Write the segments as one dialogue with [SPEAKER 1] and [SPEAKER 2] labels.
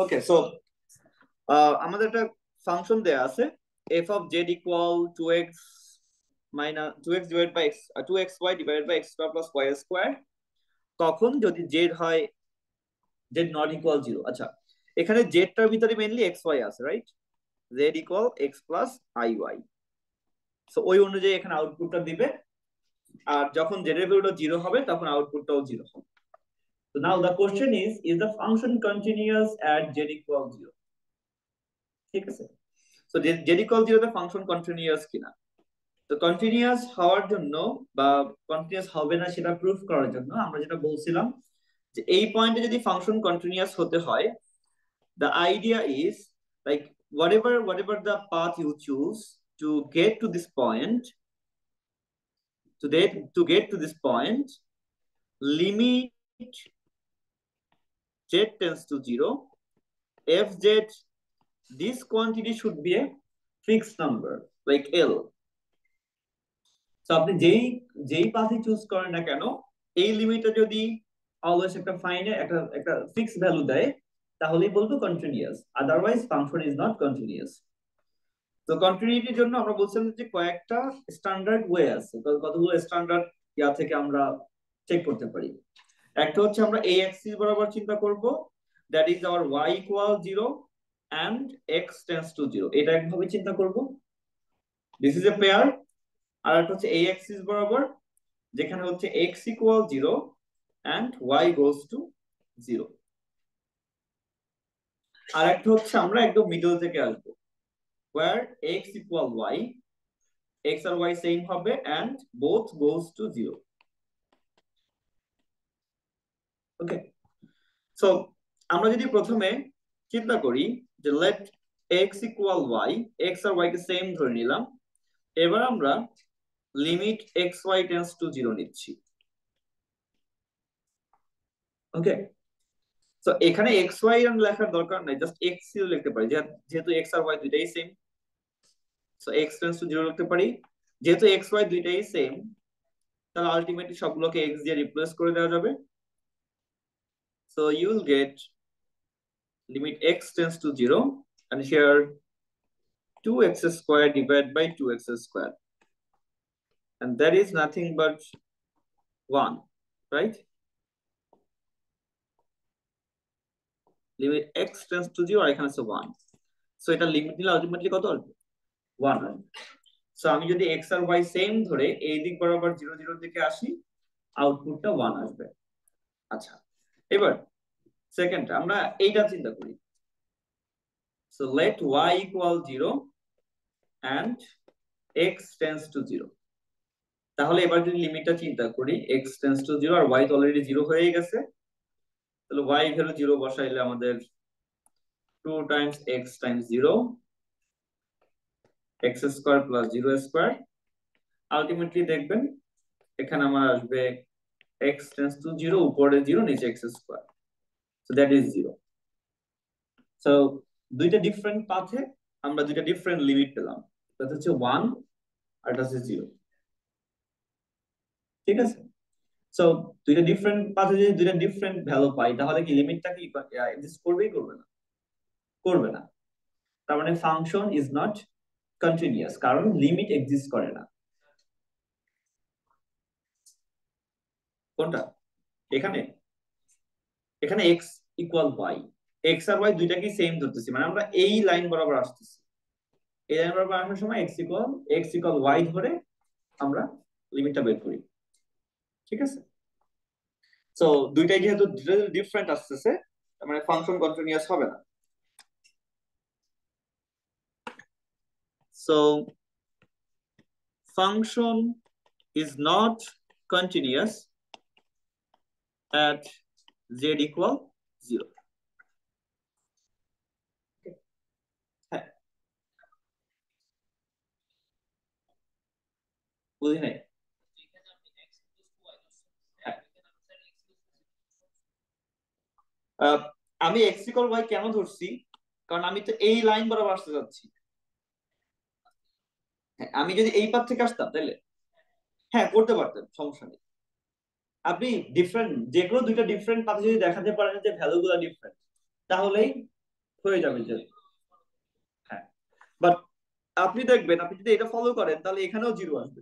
[SPEAKER 1] ওকে, so আমাদের একটা function দেয়া আছে f of z equal 2x minus 2x divided by x 2xy divided by x square plus y square তখন যদি z হয় z not equal 0। আচ্ছা, এখানে z টার ভিতরে মেইনলি xy আছে, right? z equal x plus iy, so ওই অনুযায়ী এখানে আউটপুটটা দিবে। আর যখন z এর ভ্যালুটা 0 হবে তখন আউটপুটটাও 0 হবে। So now the question is the function continuous at z equal 0? ঠিক আছে, সো z equal 0 তে ফাংশন কন্টিনিউয়াস কিনা। তো কন্টিনিউয়াস হওয়ার জন্য বা কন্টিনিউয়াস হবে না সেটা প্রুফ করার জন্য আমরা যেটা বলছিলাম যে এই পয়েন্টে যদি ফাংশন কন্টিনিউয়াস হতে হয়, the idea is like whatever the path you choose to get to this point, to get to this point, limit z tends to 0, fz, this quantity should be a fixed number like l. তো আপনি যেই যেই পাথে choose করেন না কেন, এই লিমিটটা যদি always একটা ফাইনে একটা একটা ফিক্স ভ্যালু দেয় তাহলেই বলবো continuous, otherwise function is not continuous. তো কন্টিনিউইটির জন্য আমরা বলছিলাম যে কয়েকটা স্ট্যান্ডার্ড ওয়ে আছে, কতগুলো স্ট্যান্ডার্ড ইয়া থেকে আমরা চেক করতে পারি। একটা হচ্ছে আমরা এই অ্যাক্সিস বরাবর চিন্তা করব, that is our y equal 0 and x tends to 0, এটা একভাবে চিন্তা করব, দিস ইজ এ পেয়ার। আর একটা হচ্ছে এই অ্যাক্সিস বরাবর যেখানে হচ্ছে x equal 0 and y goes to 0। আর একটা হচ্ছে আমরা একদম মিডল থেকে আসবো, where x equal y, x R y same হবে and both goes to 0। Okay, so আমরা যদি প্রথমে চিন্তা করি যে let x equal y, x আর y কে সেম ধরে নিলাম, এবার আমরা লিমিট xy টেন্ডস টু 0 নিচ্ছি। ওকে, সো এখানে xy এর লেখার দরকার নাই, জাস্ট x লিখতে পারি যেহেতু x আর y দুইটাই same. So x tends to 0 লিখতে পারি, যেহেতু xy দুইটাই সেম তাহলে আলটিমেটলি সবগুলোকে x দিয়ে রিপ্লেস করে দেওয়া যাবে। So you will get limit x tends to 0 and here 2x square divided by 2x square, and that is nothing but 1, right? Limit x tends to 0 আর এখানে আছে 1, so এটা limit নিলে ultimately কত আসবে? 1 আসবে। সো আমি যদি x আর y same ধরে এই দিক বরাবর 0 0 দিকে আসি, আউটপুটটা 1 আসবে। আচ্ছা, এবার সেকেন্ড আমরা এইটা চিন্তা করি, so let y equal 0 and x tends to 0। তাহলে এবার যদি লিমিটটা চিন্তা করি, x tends to 0 আর y তো অলরেডি 0 হয়ে গেছে, তাহলে y ভ্যালু 0 বসাইলে আমাদের 2 times x times 0, x square plus 0 square. Ultimately দেখবেন এখানে আমার আসবে x tends to 0, উপরে 0 নিচে x square, so that is 0। So দুইটা ডিফারেন্ট পাথে আমরা দুইটা ডিফারেন্ট লিমিট পেলাম, এটা হচ্ছে 1 আর এটা হচ্ছে 0। ঠিক আছে, সো দুইটা ডিফারেন্ট পাথে যদি দুইটা ডিফারেন্ট ভ্যালু পাই তাহলে কি লিমিটটা কি এক্সিস্ট করবেই করবে না? করবে না। তার মানে ফাংশন ইজ নট কন্টিনিউয়াস, কারণ লিমিট এক্সিস্ট করে না। কোনটা? এখানে এখানে x ইকুয়াল y, x আর y দুইটাকেই সেম ধরতেছি, মানে আমরা এই লাইন বরাবর আসতেছি, এই লাইন বরাবর আসার সময় x ইকুয়াল y ধরে আমরা লিমিটটা বের করি। ঠিক আছে, সো দুইটাই যেহেতু ডিফারেন্ট আসতেছে তার মানে ফাংশন কন্টিনিউয়াস হবে না। So function is not continuous at z equal 0। হ্যাঁ, বুঝি নাই। হ্যাঁ, আমি x equal y কেন ধরছি, কারণ আমি তো এই লাইন বরাবর আসতে যাচ্ছি। হ্যাঁ, আমি যদি এই পাথ থেকে আসতাম তাহলে হ্যাঁ করতে পারতেন, সমস্যা নেই। আপনি ডিফারেন্ট যেগুলো দুইটা ডিফারেন্ট পাথে যদি দেখাতে পারেন যে ভ্যালু গুলো ডিফারেন্ট, তাহলেই হয়ে যাবে যে, হ্যাঁ। বাট আপনি দেখবেন, আপনি যদি এটা ফলো করেন তাহলে এখানেও জিরো আসবে।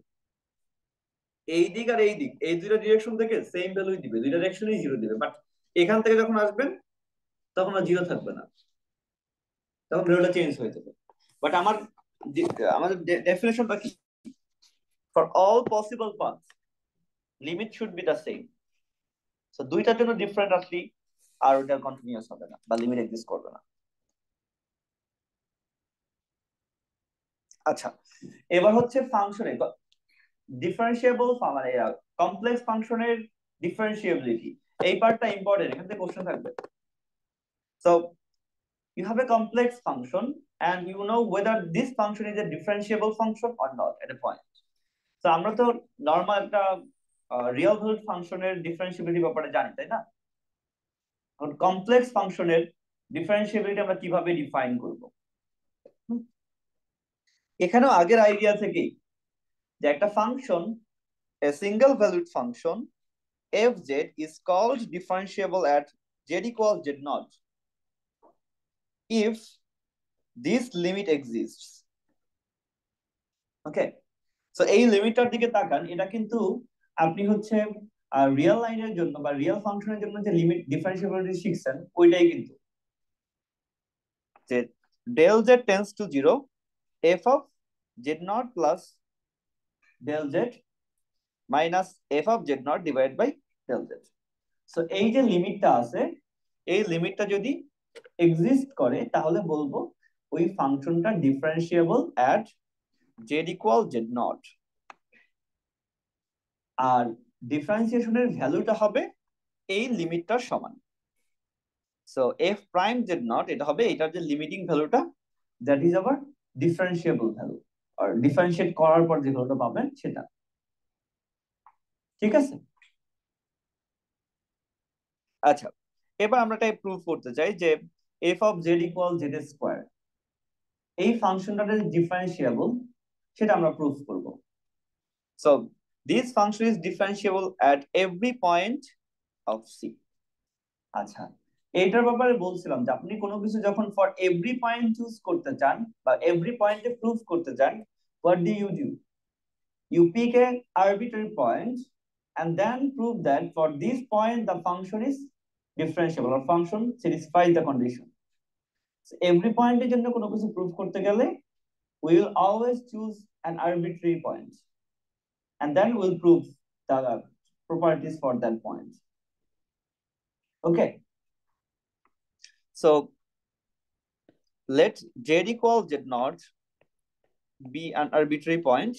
[SPEAKER 1] এই দিক আর এই দিক, এই দুইটা ডিরেকশন থেকে সেম ভ্যালুই দিবে, দুইটা ডিরেকশনই জিরো দিবে। বাট এখান থেকে যখন আসবেন তখন আর জিরো থাকবে না, তখন ভ্যালুটা চেঞ্জ হয়ে যাবে। বাট আমাদের ডেফিনেশনটা কি? For all possible path limit should be the same. So দুইটার জন্য ডিফারেন্ট আসলে আর ওটা কন্টিনিউয়াস হবে না বা লিমিট এক্সিস্ট করবে না। আচ্ছা, এবার হচ্ছে ফাংশনের ডিফারেন্সিয়েবল, মানে কমপ্লেক্স ফাংশনের ডিফারেন্সিয়েবিলিটি। এই পার্টটা ইম্পর্টেন্ট, এখান থেকে কোশ্চেন থাকবে। So you have a complex function and you know whether this function is a differentiable function or not at a point. So আমরা তো নরমাল একটা রিয়েল ভ্যালুড ফাংশনের ডিফারেন্সিবিলিটি ব্যাপারে জানি, তাই না? এখন কমপ্লেক্স ফাংশনের ডিফারেন্সিবিলিটি আমরা কিভাবে ডিফাইন করব? এখানেও আগের আইডিয়া থেকেই যে একটা function, a single valued function fz is called differentiable at z equals z naught if this limit exists. Okay, so এই লিমিটটার দিকে তাকান, এটা কিন্তু আপনি হচ্ছে রিয়েল লাইনের জন্য বা রিয়েল ফাংশনের জন্য যে লিমিট ডিফারেন্সিবিলিটি শিখছেন ওইটাই কিন্তু, যে del z tends to zero f of z naught plus del z minus f of z naught divide by del z. So এই যে লিমিটটা আছে, এই লিমিটটা যদি এক্সিস্ট করে তাহলে বলবো ওই ফাংশনটা differentiable at z equal z naught. আর ডিফারেন্সিয়েশনের ভ্যালুটা হবে এই লিমিটটার সমান। So f prime z naught এটা হবে এটার যে লিমিটিং ভ্যালুটা, দ্যাট ইজ আবার ডিফারেন্সিয়েবল ভ্যালু, আর ডিফারেন্সিয়েট করার পর যে ভ্যালুটা পাবেন সেটা। ঠিক আছে? আচ্ছা, এবার আমরা এটা প্রুভ করতে চাই যে f of z equal z square, এই ফাংশনটা যে ডিফারেন্সিয়েবল সেটা আমরা প্রুভ করব। So this function is differentiable at every point of C. আচ্ছা, এইটার ব্যাপারে বলছিলাম যে আপনি কোনো কিছু যখন ফর এভরি পয়েন্ট চুজ করতে চান বা এভরি পয়েন্টে প্রুভ করতে চান, what do? You pick a arbitrary point and then prove that for this point the function is differentiable or function satisfies the condition. So every point এর জন্য কোনো কিছু প্রুভ করতে গেলে we will always choose an arbitrary point and then we'll prove the properties for that point. Okay, so let z equal z naught be an arbitrary point.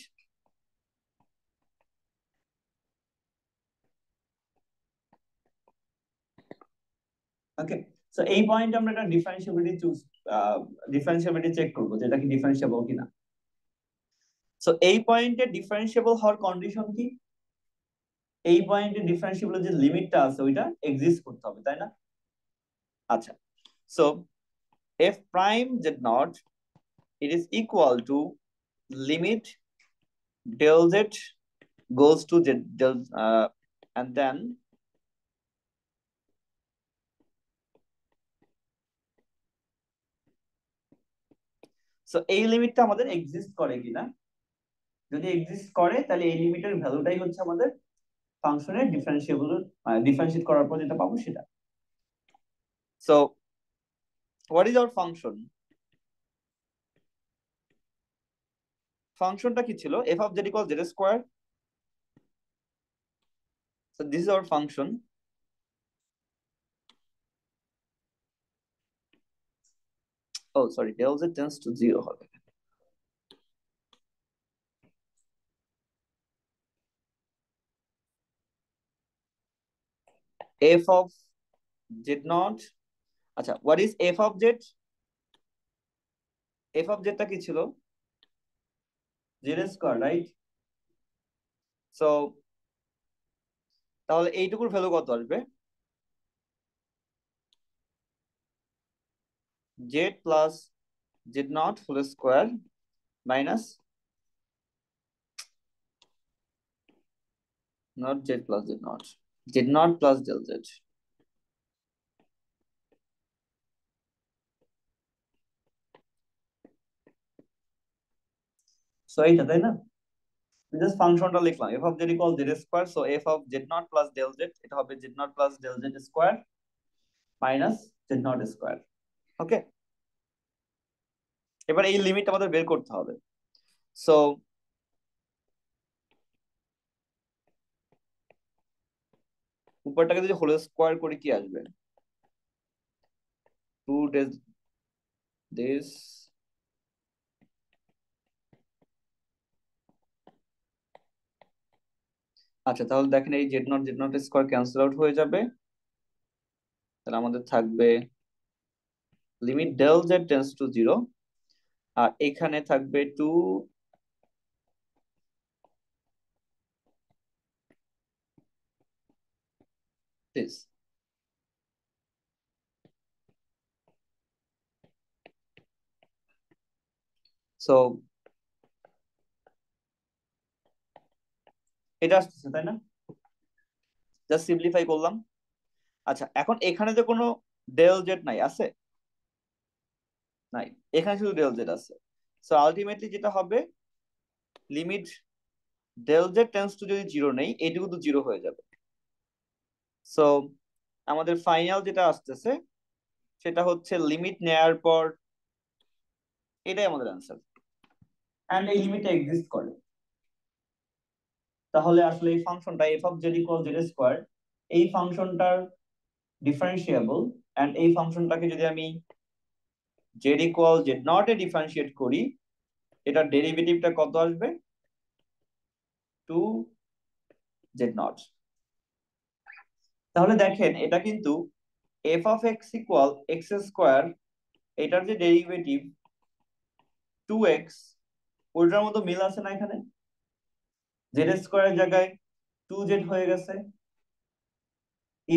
[SPEAKER 1] Okay, so এই point আমরা একটা differentiability check করব যে এটা কি differentiable কিনা। So এই পয়েন্টে ডিফারেন্সিয়েবল হওয়ার কন্ডিশন কি? এই পয়েন্টে ডিফারেন্সিয়েবল যে লিমিটটা আছে ওইটা এক্সিস্ট করতে হবে, তাই না? আচ্ছা, so f prime z naught it is equal to limit del z goes to z del and then so এই লিমিটটা আমাদের এক্সিস্ট করে কিনা, যদি এক্সিস্ট করে তাহলে এই লিমিটের ভ্যালুটাই হচ্ছে আমাদের ফাংশনের ডিফারেন্সিয়েবল, ডিফারেন্সিয়েট করার পর যেটা পাবো সেটা। So what is our function? ফাংশনটা কি ছিল? f of z equals z square. So this is our function. Oh sorry, del z tends to 0 হবে। f of z naught, আচ্ছা what is f of z? f of z টা কি ছিল? z square, right? So তাহলে এইটুকুর value কত আসবে? z plus z naught whole square minus not z plus z naught plus del z। So এইটা তাই না, জাস্ট ফাংশনটা লিখলাম f of z equal z square, so f of z naught plus del z, এটা হবে z naught plus del z square minus z naught square. Okay, এবার এই limit আমাদের বের করতে হবে। সো উপরটাকে যদি হোল স্কোয়ার করি কি আসবে, টু ডেজ দিস, আচ্ছা তাহলে দেখেন এই z naught square cancel out হয়ে যাবে, তাহলে আমাদের থাকবে limit del z tends to zero, আর এখানে থাকবে টু দিস। সো এটা আসতেছে তাই না, জাস্ট সিম্পলিফাই করলাম। আচ্ছা এখন এখানে যে কোনো ডেল জেড নাই, আছে? নাই, এখানে শুধু ডেল জেড আছে। সো আলটিমেটলি যেটা হবে, limit del z tends to যদি জিরো নেই, এটুকু তো জিরো হয়ে যাবে। সো আমাদের ফাইনাল যেটা আসতেছে সেটা হচ্ছে লিমিট নেয়ার পর, এটাই আমাদের অ্যান্সার, এন্ড এই লিমিটটা এক্সিস্ট করে। তাহলে আসলে এই ফাংশনটা F of z equal z square, এই ফাংশনটার ডিফারেন্সিয়েবল, এন্ড এই ফাংশনটাকে যদি আমি Z equal z not a differentiate করি, এটার ডেরিভেটিভটা কত আসবে, টু জেড নট। তাহলে দেখেন এটা কিন্তু F of x equal x square, এটার যে ডেরিভেটিভ টু এক্স, ওইটার মতো মিল আছে না এখানে, জেড স্কোয়ারের জায়গায় টু জেড হয়ে গেছে।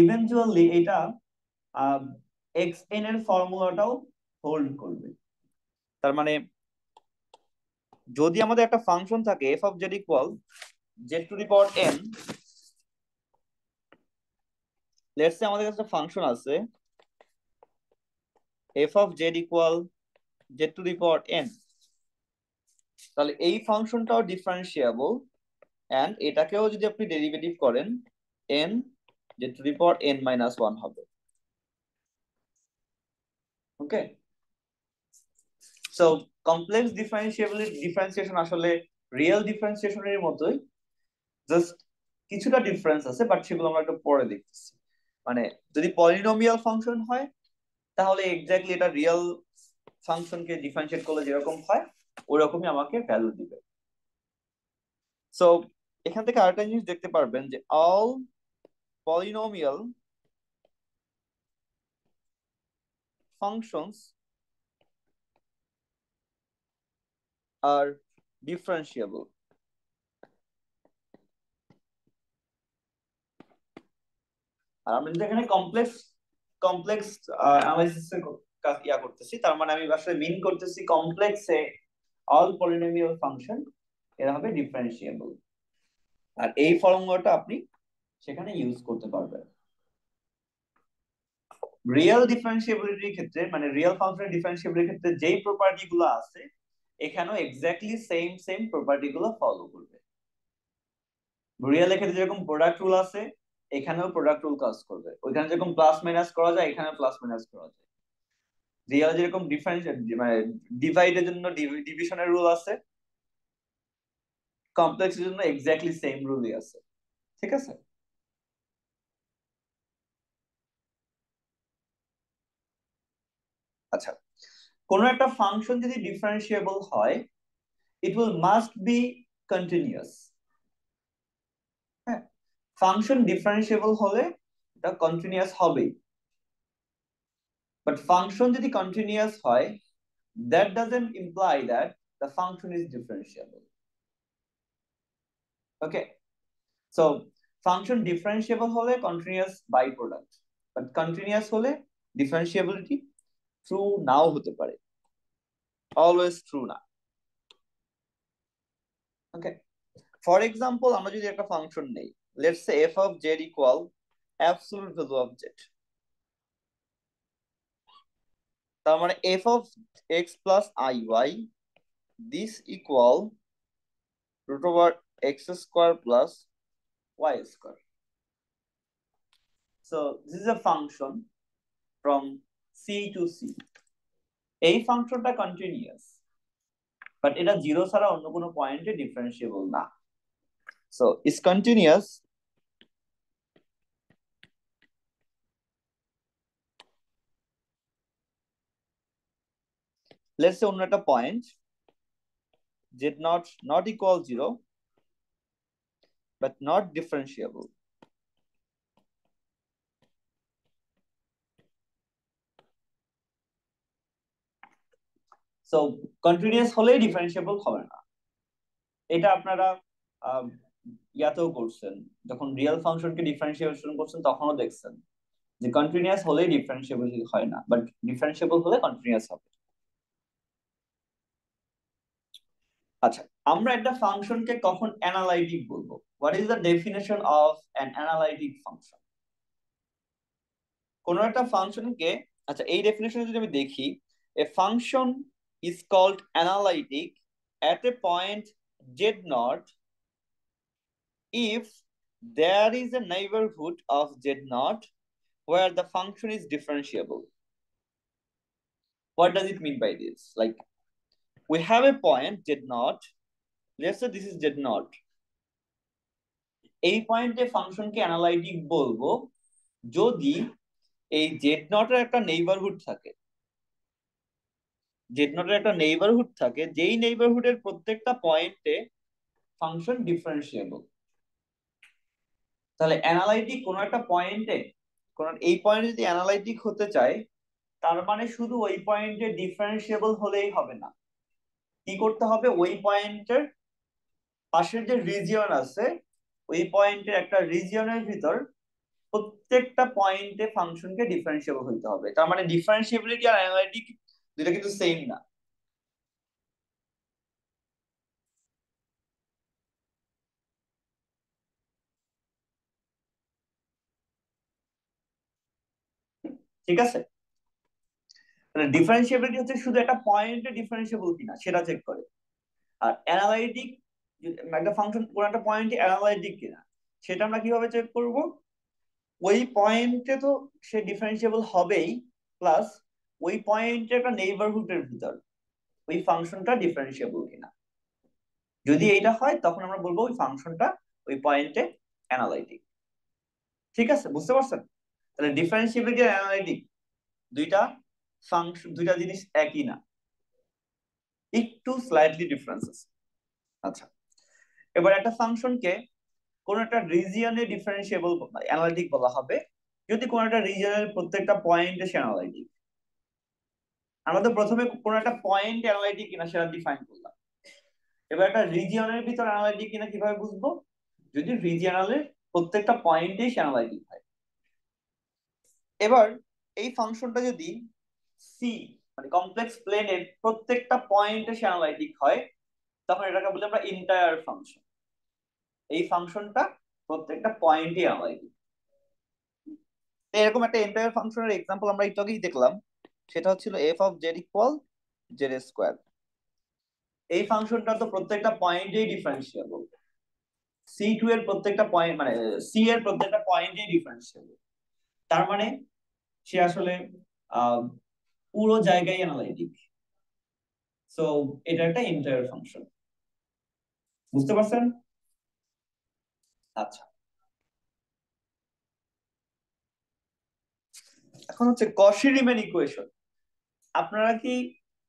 [SPEAKER 1] ইভেনচুয়ালি এটা এক্স এন এর ফর্মুলাটাও হোল্ড করবে। তার মানে যদি আমাদের একটা ফাংশন থাকে F of z equal Z two the power N, let's say আমাদের কাছে ফাংশন আছে F of z equal Z two the power N, তাহলে এই ফাংশনটাও ডিফারেন্সিয়েবল, এন্ড এটাকেও যদি আপনি ডেরিভেটিভ করেন N Z two the power N minus one হবে। ওকে, সো কমপ্লেক্স ডিফারেন্সিয়েশন আসলে রিয়েল ডিফারেন্সিয়েশনের মতোই, জাস্ট কিছুটা ডিফারেন্স আছে, বাট সেগুলো আমরা একটু পরে দেখতেছি। মানে যদি পলিনোমিয়াল ফাংশন হয় তাহলে এক্স্যাক্টলি এটা রিয়েল ফাংশনকে ডিফারেন্সিয়েট করলে যেরকম হয় ওরকমই আমাকে ভ্যালু দিবে। সো এখান থেকে আরেকটা জিনিস দেখতে পারবেন যে অল পলিনোমিয়াল ফাংশনস আর ডিফারেন্সিয়েবল। আর আমরা যদি এখানে কমপ্লেক্স কমপ্লেক্স অ্যানালাইসিস এর ইয়া করতেছি, তার মানে আমি আসলে মিন করতেছি কমপ্লেক্সে অল পলিনোমিয়াল ফাংশন এরা হবে ডিফারেন্সিয়েবল, আর এই ফর্মুলাটা আপনি সেখানে ইউজ করতে পারবেন। রিয়েল ডিফারেন্সিয়েবিলিটির ক্ষেত্রে, মানে রিয়েল ফাংশনের ডিফারেন্সিয়েবিলিটির ক্ষেত্রে যেই প্রপার্টি গুলো আছে, এখানেও এক্স্যাক্টলি সেম প্রপার্টি গুলো ফলো করবে। রিয়েলের ক্ষেত্রে যেরকম প্রোডাক্ট রুল আছে, এখানেও প্রোডাক্ট রুল কাজ করবে, ওইখানে যেরকম প্লাস মাইনাস করা যায় এখানে প্লাস মাইনাস করা যায়। রিয়েল যেরকম ডিফারেন্স মানে ডিভাইডের জন্য ডিভিশনের রুল আছে, কমপ্লেক্সের জন্য এক্স্যাক্টলি সেম রুলই আছে। ঠিক আছে, আচ্ছা কোন একটা ফাংশন যদি ডিফারেন্সিয়েবল হয়, it will must be continuous. হ্যাঁ, ফাংশন ডিফারেন্সিয়েবল হলে এটা কন্টিনিউয়াস হবেই, বাট ফাংশন যদি কন্টিনিউয়াস হয়, that doesn't imply that the function is differentiable. Okay, so function differentiable হলে continuous byproduct, but continuous হলে differentiability true নাও হতে পারে, always true না। Okay, for example আমরা যদি একটা ফাংশন নেই, let's say f of z equal absolute value of z, তার মানে f of x plus iy this equal root over x square plus y square. So this is a function from C to C. এই ফাংশনটা continuous, but এটা zero ছাড়া অন্য কোনো পয়েন্টে differentiable না। So is continuous let's say অন্য একটা point z not equal 0 but not differentiable. So continuous হলেই ডিফারেন্সিয়েবল হবে না। এটা আপনারা ইয়াতেও করছেন, যখন রিয়েল ফাংশনকে ডিফারেন্সিয়েশন করছেন তখনও দেখছেন যে কন্টিনিউয়াস হলেই ডিফারেন্সিয়েবল হয় না, বাট ডিফারেন্সিয়েবল হলে কন্টিনিউয়াস হবে। আচ্ছা, আমরা একটা ফাংশনকে কখন অ্যানালাইটিক বলবো? What is the definition of an analytic function? কোন একটা ফাংশনকে, আচ্ছা এই ডেফিনেশনে যদি আমি দেখি, a function is called analytic at a point z naught if there is a neighborhood of z naught where the function is differentiable. What does it mean by this? Like, we have a point z naught, let's say this is z naught. এই পয়েন্টে ফাংশনকে analytic বলবো যদি এই Z নটের একটা neighbourhood থাকে, Z নটের একটা neighbourhood থাকে যেই নেইবারহুডের প্রত্যেকটা পয়েন্টে ফাংশন ডিফারেন্সিয়েবল। তাহলে অ্যানালাইটিক কোন একটা পয়েন্টে, কোন এই পয়েন্টে যদি অ্যানালাইটিক হতে চায়, তার মানে শুধু ওই পয়েন্টে ডিফারেন্সিয়েবল হলেই হবে না, কি করতে হবে? ওই পয়েন্টের পাশের যে রিজিয়ন আছে, ওই পয়েন্টের একটা রিজিয়নের ভিতর প্রত্যেকটা পয়েন্টে ফাংশনকে ডিফারেন্সিয়েবল হইতে হবে। তার মানে ডিফারেন্সিয়েবিলিটি আর অ্যানালাইটিক দুটো কিন্তু সেম না। ঠিক আছে, মানে ডিফারেন্সিয়েবিলিটি হচ্ছে শুধু একটা পয়েন্টে ডিফারেন্সিয়েবল কিনা সেটা চেক করে, আর অ্যানালাইটিক একটা ফাংশন কোন একটা পয়েন্টে অ্যানালাইটিক কিনা সেটা আমরা কিভাবে চেক করব? ওই পয়েন্টে তো সে ডিফারেন্সিয়েবল হবেই, প্লাস ওই পয়েন্টে একটা নেইবারহুডের ভিতর ওই ফাংশনটা ডিফারেন্সিয়েবল কিনা। যদি এইটা হয় তখন আমরা বলবো ওই ফাংশনটা ওই পয়েন্টে অ্যানালাইটিক। ঠিক আছে, বুঝতে পারছেন? তাহলে ডিফারেন্সিয়েবিলিটি আর অ্যানালাইটিক দুইটা ফাংশন, দুইটা জিনিস একই না, একটু স্লাইটলি ডিফারেন্স আছে। আচ্ছা, এবার একটা ফাংশনকে কোন একটা রিজিয়নে ডিফারেন্সিয়েবল অ্যানালাইটিক বলা হবে যদি কোন একটা রিজিয়নের প্রত্যেকটা পয়েন্টে সে অ্যানালাইটিক। আমরা তো প্রথমে কোন একটা পয়েন্ট অ্যানালাইটিক কিনা সেটা ডিফাইন করলাম, এবার একটা রিজিয়নের ভিতর অ্যানালাইটিক কিনা কিভাবে বুঝবো? যদি রিজিয়নালের প্রত্যেকটা পয়েন্টেই সে অ্যানালাইটিক হয়। এবার এই ফাংশনটা যদি সি মানে কমপ্লেক্স প্লেনের প্রত্যেকটা পয়েন্টে সে অ্যানালাইটিক হয়, তখন এটাকে বলি আমরা এন্টায়ার ফাংশন। এই ফাংশনটা প্রত্যেকটা পয়েন্টে অ্যানালাইটিক। এরকম একটা এন্টায়ার ফাংশনের এক্সাম্পল আমরা একটু আগেই দেখলাম, সেটা হচ্ছিল F of z equal z square. এই ফাংশনটা তো প্রত্যেকটা পয়েন্টেই ডিফারেন্সিয়েবল, সি টু এর প্রত্যেকটা পয়েন্ট মানে সি এর প্রত্যেকটা পয়েন্টেই ডিফারেন্সিয়েবল। তার মানে সে আসলে আহ পুরো জায়গায় অ্যানালাইটিক। সো এটা একটা এন্টায়ার ফাংশন, বুঝতে পারছেন? আচ্ছা, এখন হচ্ছে কশি রিমান ইকুয়েশন। আপনারা কি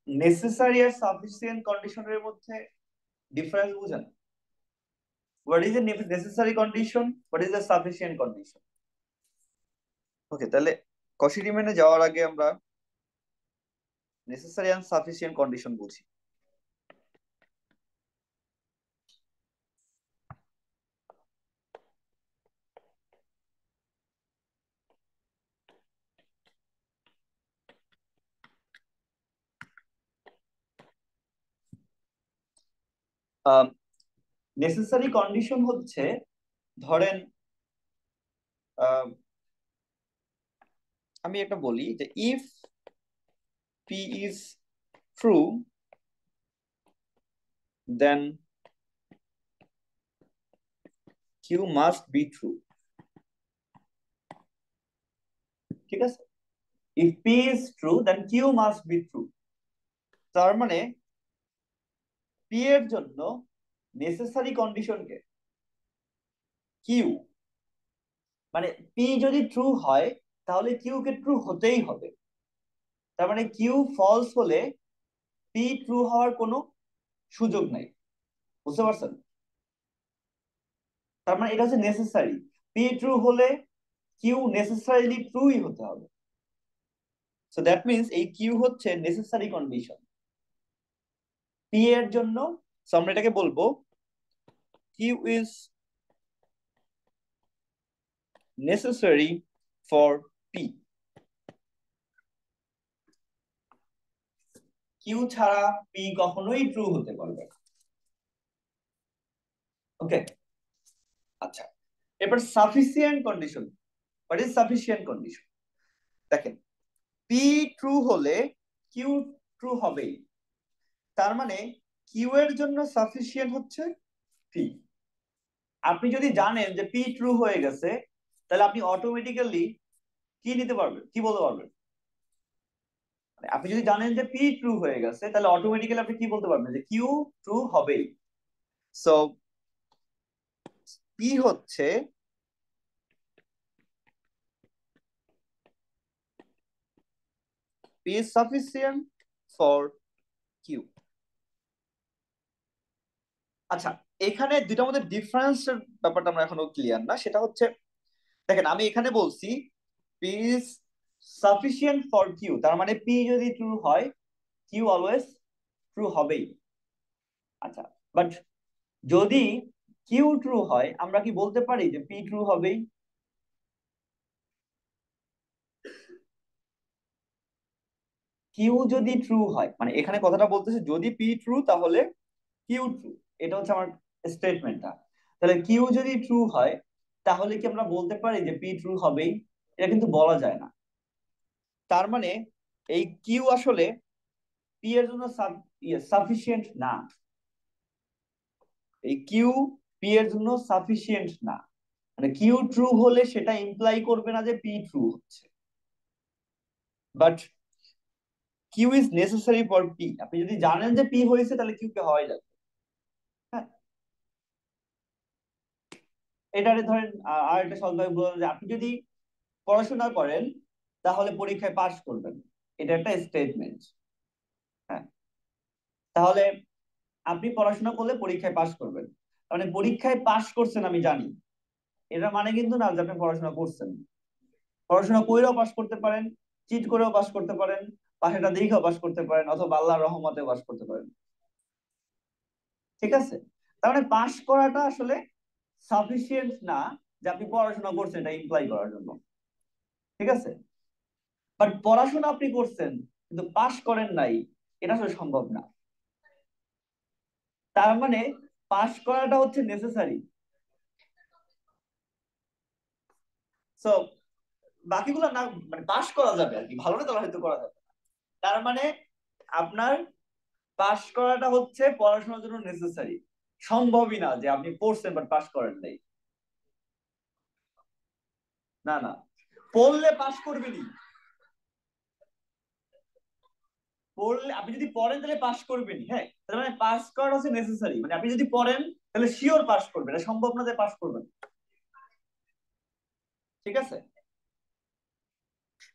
[SPEAKER 1] নেসেসারি আর সাফিসিয়েন্ট কন্ডিশনের মধ্যে ডিফারেন্স বুঝেন? What is a necessary condition, what is a sufficient condition? Okay, তাহলে কশি রিমানে যাওয়ার আগে আমরা নেসেসারি এন্ড সাফিসিয়েন্ট কন্ডিশন বুঝি। নেসেসারি কন্ডিশন হচ্ছে, ধরেন আমি একটা বলি যে if p is true then q must be true. ঠিক আছে, if p is true then q must be true. তার মানে পি এর জন্য নেসেসারি কন্ডিশন কে কিউ, মানে পি যদি ট্রু হয় তাহলে কিউ কে ট্রু হতেই হবে। তার মানে কিউ ফলস হলে পি ট্রু হওয়ার কোনো সুযোগ নাই। বুঝতে পারছেন? তার মানে এটা হচ্ছে নেসেসারি, পি ট্রু হলে কিউ নেসেসারিলি ট্রুই হতে হবে। সো দ্যাট মিন্স এই কিউ হচ্ছে নেসেসারি কন্ডিশন পি এর জন্য। সো আমরা এটাকে বলবো q is necessary for p. Q ছাড়া পি কখনোই ট্রু হতে পারবে না। ওকে, আচ্ছা, এবার sufficient condition. What is sufficient condition? দেখেন, পি ট্রু হলে কিউ ট্রু হবেই। তার মানে কিউ এর জন্য সাফিসিয়েন্ট হচ্ছে পি। আপনি যদি জানেন যে পি ট্রু হয়ে গেছে, তাহলে আপনি অটোমেটিক্যালি কি নিতে পারবেন, কি বলতে পারবেন? মানে আপনি যদি জানেন যে পি ট্রু হয়ে গেছে, তাহলে অটোমেটিক্যালি আপনি কি বলতে পারবেন যে কিউ ট্রু হবেই। সো পি হচ্ছে p is sufficient for q. আচ্ছা, এখানে দুইটার মধ্যে ডিফারেন্সের ব্যাপারটা আমরা এখনো ক্লিয়ার না। সেটা হচ্ছে, দেখেন আমি এখানে বলছি p is sufficient for q, তার মানে পি যদি ট্রু হয় কিউ অলওয়েজ ট্রু হবেই। আচ্ছা, বাট যদি কিউ ট্রু হয় আমরা কি বলতে পারি যে পি ট্রু হবেই? কিউ যদি ট্রু হয়, মানে এখানে কথাটা বলতেছে যদি পি ট্রু তাহলে কিউ ট্রু, এটা হচ্ছে আমার স্টেটমেন্টটা। তাহলে কিউ যদি ট্রু হয় তাহলে কি আমরা বলতে পারি যে পি ট্রু হবেই? এটা কিন্তু বলা যায় না। তার মানে এই কিউ আসলে পি এর জন্য সাফিসিয়েন্ট না। এই কিউ পি এর জন্য সাফিসিয়েন্ট না। মানে কিউ ট্রু হলে সেটা ইমপ্লাই করবে না যে পি ট্রু হচ্ছে। But q is necessary for p. আপনি যদি জানেন যে পি হয়েছে তাহলে কিউ কে হওয়াই যাবে। হ্যাঁ, এটারে ধরেন আর একটা সহজভাবে বলা যায়, আপনি যদি পড়াশোনা করেন তাহলে পরীক্ষায় পাশ করবেন, এটা একটা স্টেটমেন্ট। হ্যাঁ, তাহলে আপনি পড়াশোনা করলে পরীক্ষায় পাশ করবেন, মানে পরীক্ষায় পাশ করছেন আমি জানি, এটা মানে কিন্তু না যে আপনি পড়াশোনা করছেন। পড়াশোনা কইরেও পাশ করতে পারেন, চিট করেও পাশ করতে পারেন, পাশেটা দেখেও পাশ করতে পারেন, অথবা আল্লাহর রহমতেও পাশ করতে পারেন। ঠিক আছে, তার মানে পাশ করাটা আসলে সাফিসিয়েন্ট না যে আপনি পড়াশোনা করছেন এটা ইমপ্লাই করার জন্য। ঠিক আছে, বাট পড়াশোনা আপনি করছেন কিন্তু পাশ করেন নাই, এটা আসলে সম্ভব না। তার মানে পাশ করাটা হচ্ছে নেসেসারি। সো বাকিগুলো না, মানে পাশ করা যাবে আর কি, ভালো না তাহলে হয়তো করা যাবে। তার মানে আপনার পাশ করাটা হচ্ছে পড়াশোনার জন্য নেসেসারি। সম্ভবই না যে আপনি পড়ছেন বাট পাশ করেন নাই। না না, পড়লে পাশ করবেনই। পড়লে আপনি যদি পড়েন তাহলে পাশ করবেনই। হ্যাঁ, তার মানে পাস করাটা হচ্ছে নেসেসারি, মানে আপনি যদি পড়েন তাহলে শিওর পাশ করবেন, এটা সম্ভব না যে পাশ করবেন। ঠিক আছে,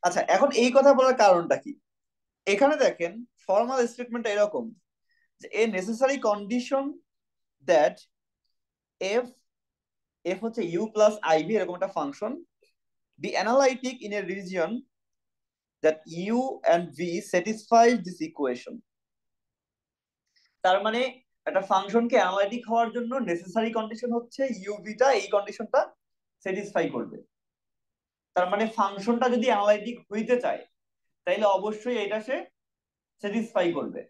[SPEAKER 1] আচ্ছা এখন এই কথা বলার কারণটা কি? এখানে দেখেন ফর্মাল স্টেটমেন্ট এরকম যে a necessary condition that f, f হচ্ছে ইউ প্লাস আইভি এরকম একটা ফাংশন, be analytic in a region that u and v satisfies this equation. তার মানে একটা ফাংশনকে অ্যানালাইটিক হওয়ার জন্য নেসেসারি কন্ডিশন হচ্ছে ইউভিটা এই কন্ডিশনটা স্যাটিসফাই করবে। তার মানে ফাংশনটা যদি অ্যানালাইটিক হইতে চায় তাইলে অবশ্যই এটা সে স্যাটিসফাই করবে।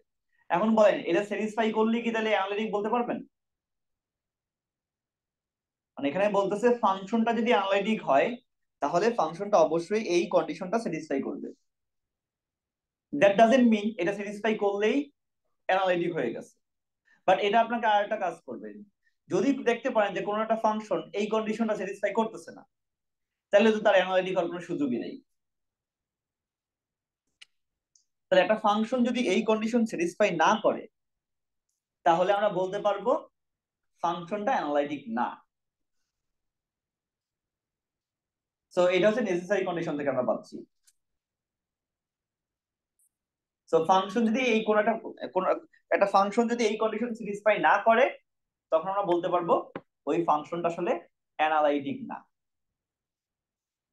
[SPEAKER 1] এখন বলেন এটা স্যাটিসফাই করলে কি তাহলে অ্যানালিটিক বলতে পারবেন? মানে এখানে বলতেছে ফাংশনটা যদি অ্যানালিটিক হয় তাহলে ফাংশনটা অবশ্যই এই কন্ডিশনটা স্যাটিসফাই করবে। দ্যাট ডাজন্ট মিন এটা স্যাটিসফাই করলেই অ্যানালিটিক হয়ে গেছে। বাট এটা আপনাকে আরেকটা কাজ করবে, যদি দেখতে পারেন যে কোনো একটা ফাংশন এই কন্ডিশনটা স্যাটিসফাই করতেছে না, তাহলে তো তার অ্যানালাইটিক হওয়ার কোনো সুযোগই নেই। তাহলে একটা ফাংশন যদি এই কন্ডিশন স্যাটিসফাই না করে, তাহলে আমরা বলতে পারবো ফাংশনটা অ্যানালাইটিক না। সো এটা হচ্ছে নেসেসারি কন্ডিশন থেকে আমরা পাচ্ছি। সো ফাংশন যদি এই কোন একটা ফাংশন যদি এই কন্ডিশন স্যাটিসফাই না করে, তখন আমরা বলতে পারবো ওই ফাংশনটা আসলে অ্যানালাইটিক না।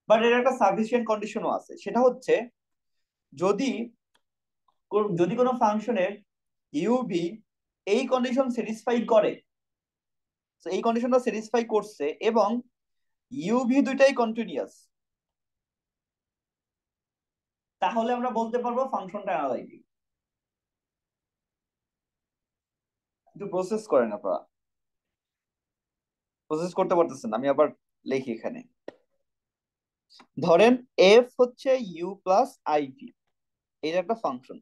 [SPEAKER 1] বাট এর একটা সাফিসিয়েন্ট কন্ডিশনও আছে, সেটা হচ্ছে যদি যদি কোনো ফাংশনের ইউভি এই কন্ডিশন স্যাটিসফাই করে, তো এই কন্ডিশনটা স্যাটিসফাই করছে এবং ইউভি দুইটাই কন্টিনিউয়াস, তাহলে আমরা বলতে পারবো ফাংশনটা অ্যানালাইটিক। একটু প্রসেস করেন আপনারা, প্রসেস করতে পারতেছেন, আমি আবার লিখি এখানে। ধরেন এফ হচ্ছে ইউ প্লাস আইভি, এটা একটা ফাংশন।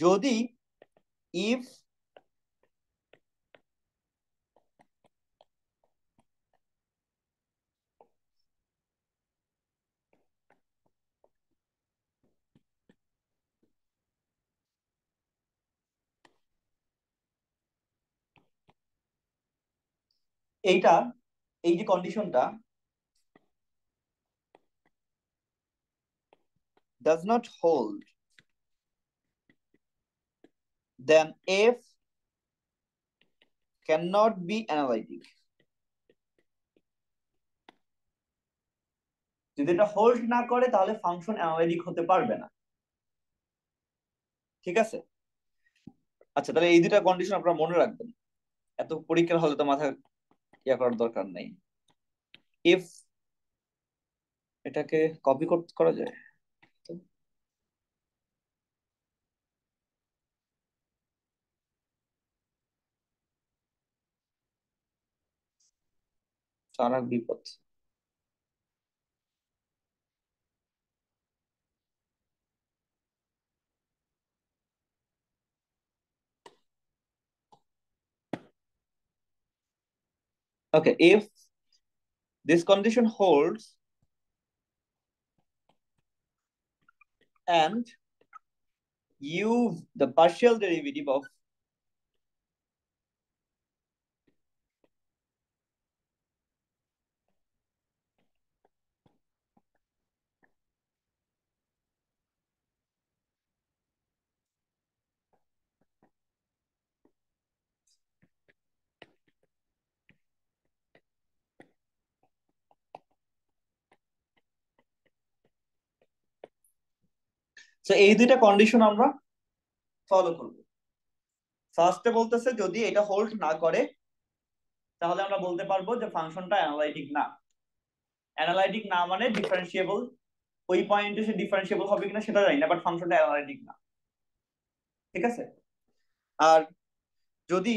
[SPEAKER 1] যদি ইফ এইটা, এই যে কন্ডিশনটা does not hold, then f cannot be analytic। যদি এটা হোল্ড না করে তাহলে ফাংশন অ্যানালাইটিক হতে পারবে না। ঠিক আছে? আচ্ছা, তাহলে এই দুটা কন্ডিশন আপনারা মনে রাখবেন, এত পরীক্ষার হলে তো মাথা ইয়া করার দরকার নেই। ইফ এটাকে কপি করা যায় তো, আর এক বিপদ। ওকে, if this condition holds and u the partial derivative of so এই দুইটা কন্ডিশন আমরা ফলো করব। ফার্স্টে বলতেছে যদি এটা হোল্ড না করে, তাহলে আমরা বলতে পারবো যে ফাংশনটা অ্যানালাইটিক না। অ্যানালাইটিক না মানে ডিফারেন্সিয়েবল, ওই পয়েন্টে সে ডিফারেন্সিয়েবল হবে কিনা সেটা জানি না, বাট ফাংশনটা অ্যানালাইটিক না। ঠিক আছে? আর যদি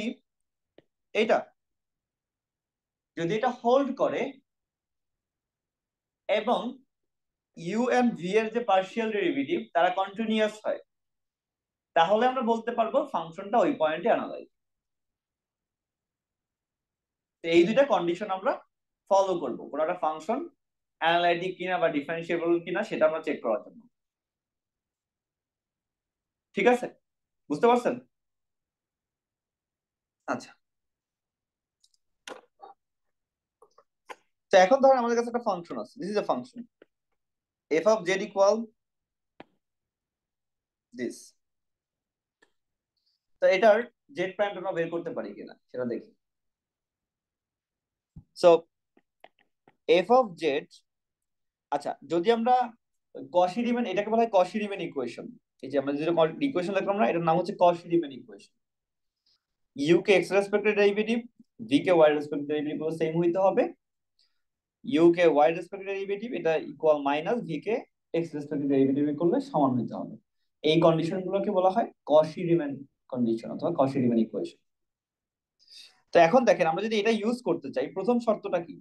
[SPEAKER 1] এটা যদি এটা হোল্ড করে এবং ইউ এন্ড ভি এর যে পার্শিয়াল ডেরিভেটিভ তারা কন্টিনিউয়াস হয়, তাহলে আমরা বলতে পারবো ফাংশনটা ওই পয়েন্টে অ্যানালাইটিক। এই দুইটা কন্ডিশন আমরা ফলো করব কোন একটা ফাংশন অ্যানালাইটিক কিনা বা ডিফারেন্সিয়েবল কিনা সেটা আমরা চেক করার জন্য। ঠিক আছে? বুঝতে পারছেন? আচ্ছা, তো এখন ধরেন আমাদের কাছে একটা ফাংশন আছে, this is A function F of z equal this. তো এটার জেড প্রাইম আমরা বের করতে পারি কিনা সেটা দেখি। সো এফ অফ জেড, আচ্ছা যদি আমরা কশি রিমান, এটাকে বলা হয় কশি রিমান ইকুয়েশন। এই যে আমরা যেটা ইকুয়েশন লিখলাম না, এটার নাম হচ্ছে কশি রিমান ইকুয়েশন। ইউ কে এক্স রেসপেক্টেড ডেরিভেটিভ, ভি কে ওয়াই রেসপেক্টেড ডেরিভেটিভ গুলো সেম হইতে হবে। ইউ কে ওয়াই রেসপেক্টেড ডেরিভেটিভ এটা ইকুয়াল মাইনাস ভি কে এক্স রেসপেক্টেড ডেরিভেটিভ করলে সমান হইতে হবে। এই কন্ডিশন গুলোকে বলা হয় কশি রিমান কন্ডিশন অথবা কশি রিমান ইকুয়েশন। তো এখন দেখেন আমরা যদি এটা ইউজ করতে চাই, প্রথম শর্তটা কি?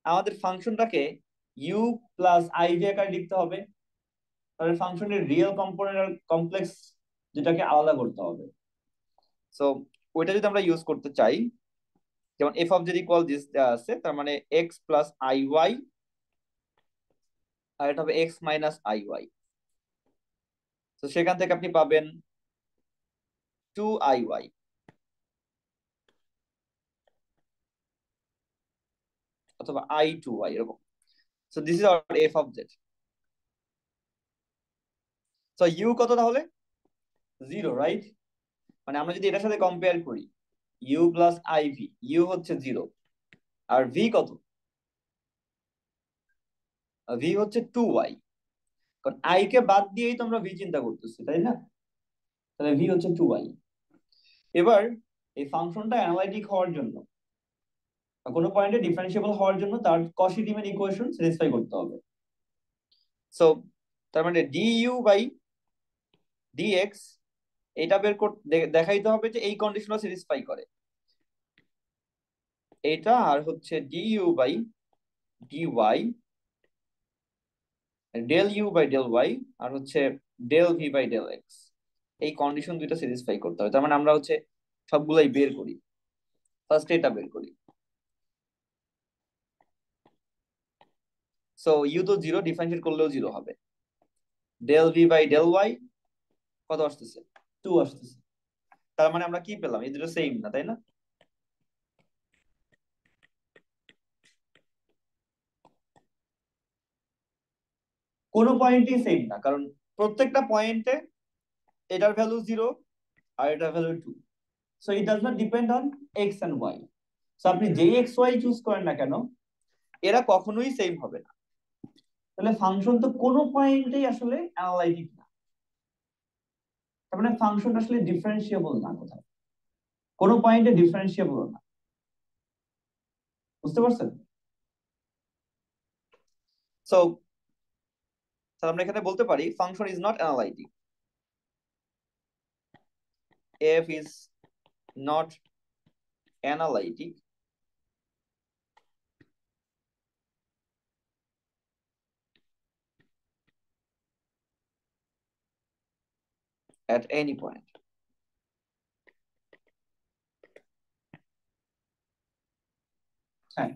[SPEAKER 1] আমাদের ফাংশনটাকে ইউ প্লাস আই ভি আকারে লিখতে হবে। তাহলে ফাংশনের রিয়েল কম্পোনেন্ট আর কমপ্লেক্স যেটাকে আলাদা করতে হবে। সো ওইটা যদি আমরা ইউজ করতে চাই, যেমন F of z equal this দেওয়া আছে, তার মানে এক্স প্লাস আই ওয়াই, আর এটা হবে এক্স মাইনাস আই ওয়াই। তো সেখান থেকে আপনি পাবেন 2 iy অথবা i2y এরকম। So this is our f of z. So u কত তাহলে? 0, রাইট? মানে আমরা যদি এটার সাথে কম্পেয়ার করি, u plus i v, u হচ্ছে 0, আর ভি কত? ভি হচ্ছে 2y। কারণ আই কে বাদ দিয়েই তো আমরা ভি চিন্তা করতেছি, তাই না? তাহলে ভি হচ্ছে 2y। এবার এই ফাংশনটা অ্যানালাইটিক হওয়ার জন্য, কোনো পয়েন্টে ডিফারেন্সিয়েবল হওয়ার জন্য, তার কশি রিমান ইকুয়েশন স্যাটিসফাই করতে হবে। সো তার মানে ডিইউ বাই ডিএক্স, এটা বের করতে দেখাইতে হবে যে এই কন্ডিশনটা স্যাটিসফাই করে। এটা আর হচ্ছে d u by d y, del u by del y, আর হচ্ছে del v by del x, এই কন্ডিশন দুইটা স্যাটিসফাই করতে হবে। তার মানে আমরা হচ্ছে সবগুলাই বের করি। ফার্স্ট এটা বের করি। সো ইউ তো 0, ডিফারেন্সিয়েট করলেও 0 হবে। Del v by del y কত আসতেছে? 2 আসতেছে। তার মানে আমরা কি পেলাম? এই দুটো সেম না, তাই না? কোনো পয়েন্টই সেম না, কারণ প্রত্যেকটা পয়েন্টে এটার ভ্যালু 0 আর এটার value 2। So it does not depend on x and y. So আপনি যেই এক্স ওয়াই চুজ করেন না কেন, এরা কখনোই সেম হবে না। তাহলে ফাংশন তো কোনো পয়েন্টেই আসলে অ্যানালাইটিক না। তার মানে ফাংশন আসলে ডিফারেন্সিয়েবল না কোথাও, কোনো পয়েন্টে ডিফারেন্সিয়েবল না। বুঝতে পারছেন? সো আমরা এখানে বলতে পারি function is not analytic. F is not analytic at any point. হ্যাঁ,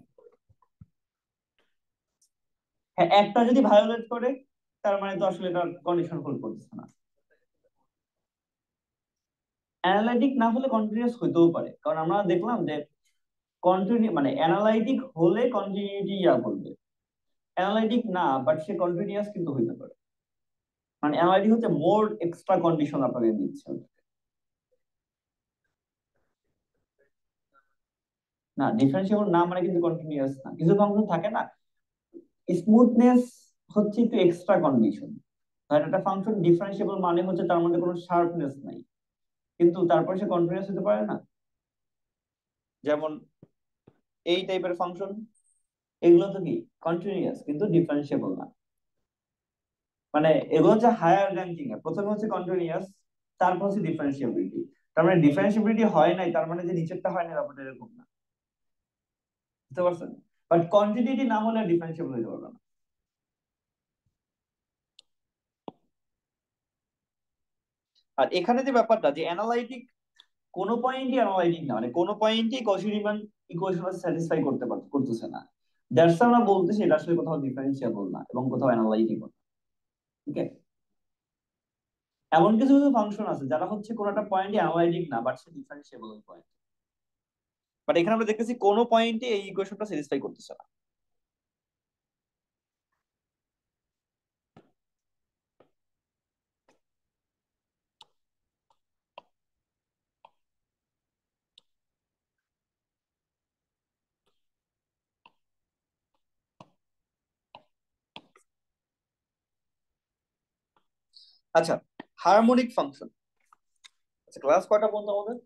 [SPEAKER 1] হ্যাঁ, একটা যদি ভায়োলেট করে, তার মানে তো আসলে এটা কন্ডিশন ফুল করতেছে না। অ্যানালাইটিক না হলে কন্টিনিউয়াস হইতেও পারে, কারণ আমরা দেখলাম যে কন্টিনিউ মানে অ্যানালাইটিক হলে কন্টিনিউইটি ইয়া বলবে, অ্যানালাইটিক না বাট সে কন্টিনিউয়াস কিন্তু হইতে পারে। মানে অ্যানালাইটিক হচ্ছে মোর এক্সট্রা কন্ডিশন আপনাকে দিচ্ছে। না, ডিফারেন্সিয়েবল না মানে কিন্তু কন্টিনিউয়াস না। কিছু ফাংশন থাকে না, স্মুথনেস হচ্ছে একটু এক্সট্রা কন্ডিশন। ধরেন একটা ফাংশন ডিফারেন্সিয়েবল মানে হচ্ছে তার মধ্যে কোনো শার্পনেস নাই, কিন্তু তারপরে সে কন্টিনিউয়াস হতে পারে না। যেমন এই টাইপের ফাংশন, এগুলো তো কি কন্টিনিউয়াস কিন্তু ডিফারেন্সিয়েবল না। মানে এগুলো হচ্ছে হায়ার র্যাঙ্কিং এ, প্রথমে হচ্ছে কন্টিনিউয়াস, তারপর হচ্ছে ডিফারেন্সিয়াবিলিটি। তার মানে ডিফারেন্সিয়াবিলিটি হয় নাই তার মানে যে নিচেরটা হয় না ব্যাপারটা এরকম না। বুঝতে পারছেন? বাট কন্টিনিউটি না হলে ডিফারেন্সিয়েবল হতে পারবে না। আর এখানে যে ব্যাপারটা যে অ্যানালাইটিক, কোন পয়েন্টই অ্যানালাইটিক না, মানে কোন পয়েন্টই কচি রিমান ইকুয়েশন স্যাটিসফাই করতেছে না। দ্যাটস আমরা বলতেছি এটা আসলে কোথাও ডিফারেন্সিয়েবল না এবং কোথাও অ্যানালাইটিক না। ঠিক আছে? এমন কিছু কিছু ফাংশন আছে যারা হচ্ছে কোন একটা পয়েন্টই অ্যানালাইটিক না but say differentiable point. But এখানে আমরা দেখতেছি কোনো পয়েন্টই এই ইকুয়েশনটা স্যাটিসফাই করতেছে না। আচ্ছা, হারমোনিক ফাংশন। আচ্ছা, ক্লাস কয়টা পর্যন্ত আমাদের?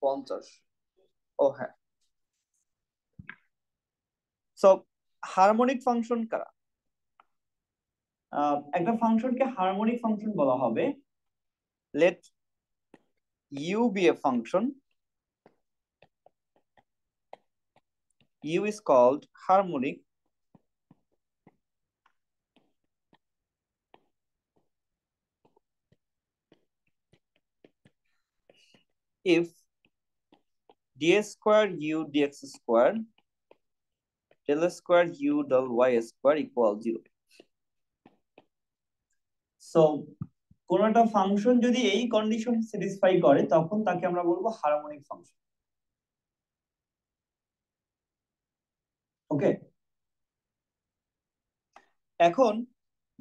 [SPEAKER 1] 50। ও হ্যাঁ। সো হারমোনিক ফাংশন কারা? একটা ফাংশনকে হারমোনিক ফাংশন বলা হবে, let u be a function, u is called harmonic if dx square u dx square del square u del y square equal 0. So কোন একটা ফাংশন যদি এই কন্ডিশন স্যাটিসফাই করে তখন তাকে আমরা বলবো হারমোনিক ফাংশন। ওকে, এখন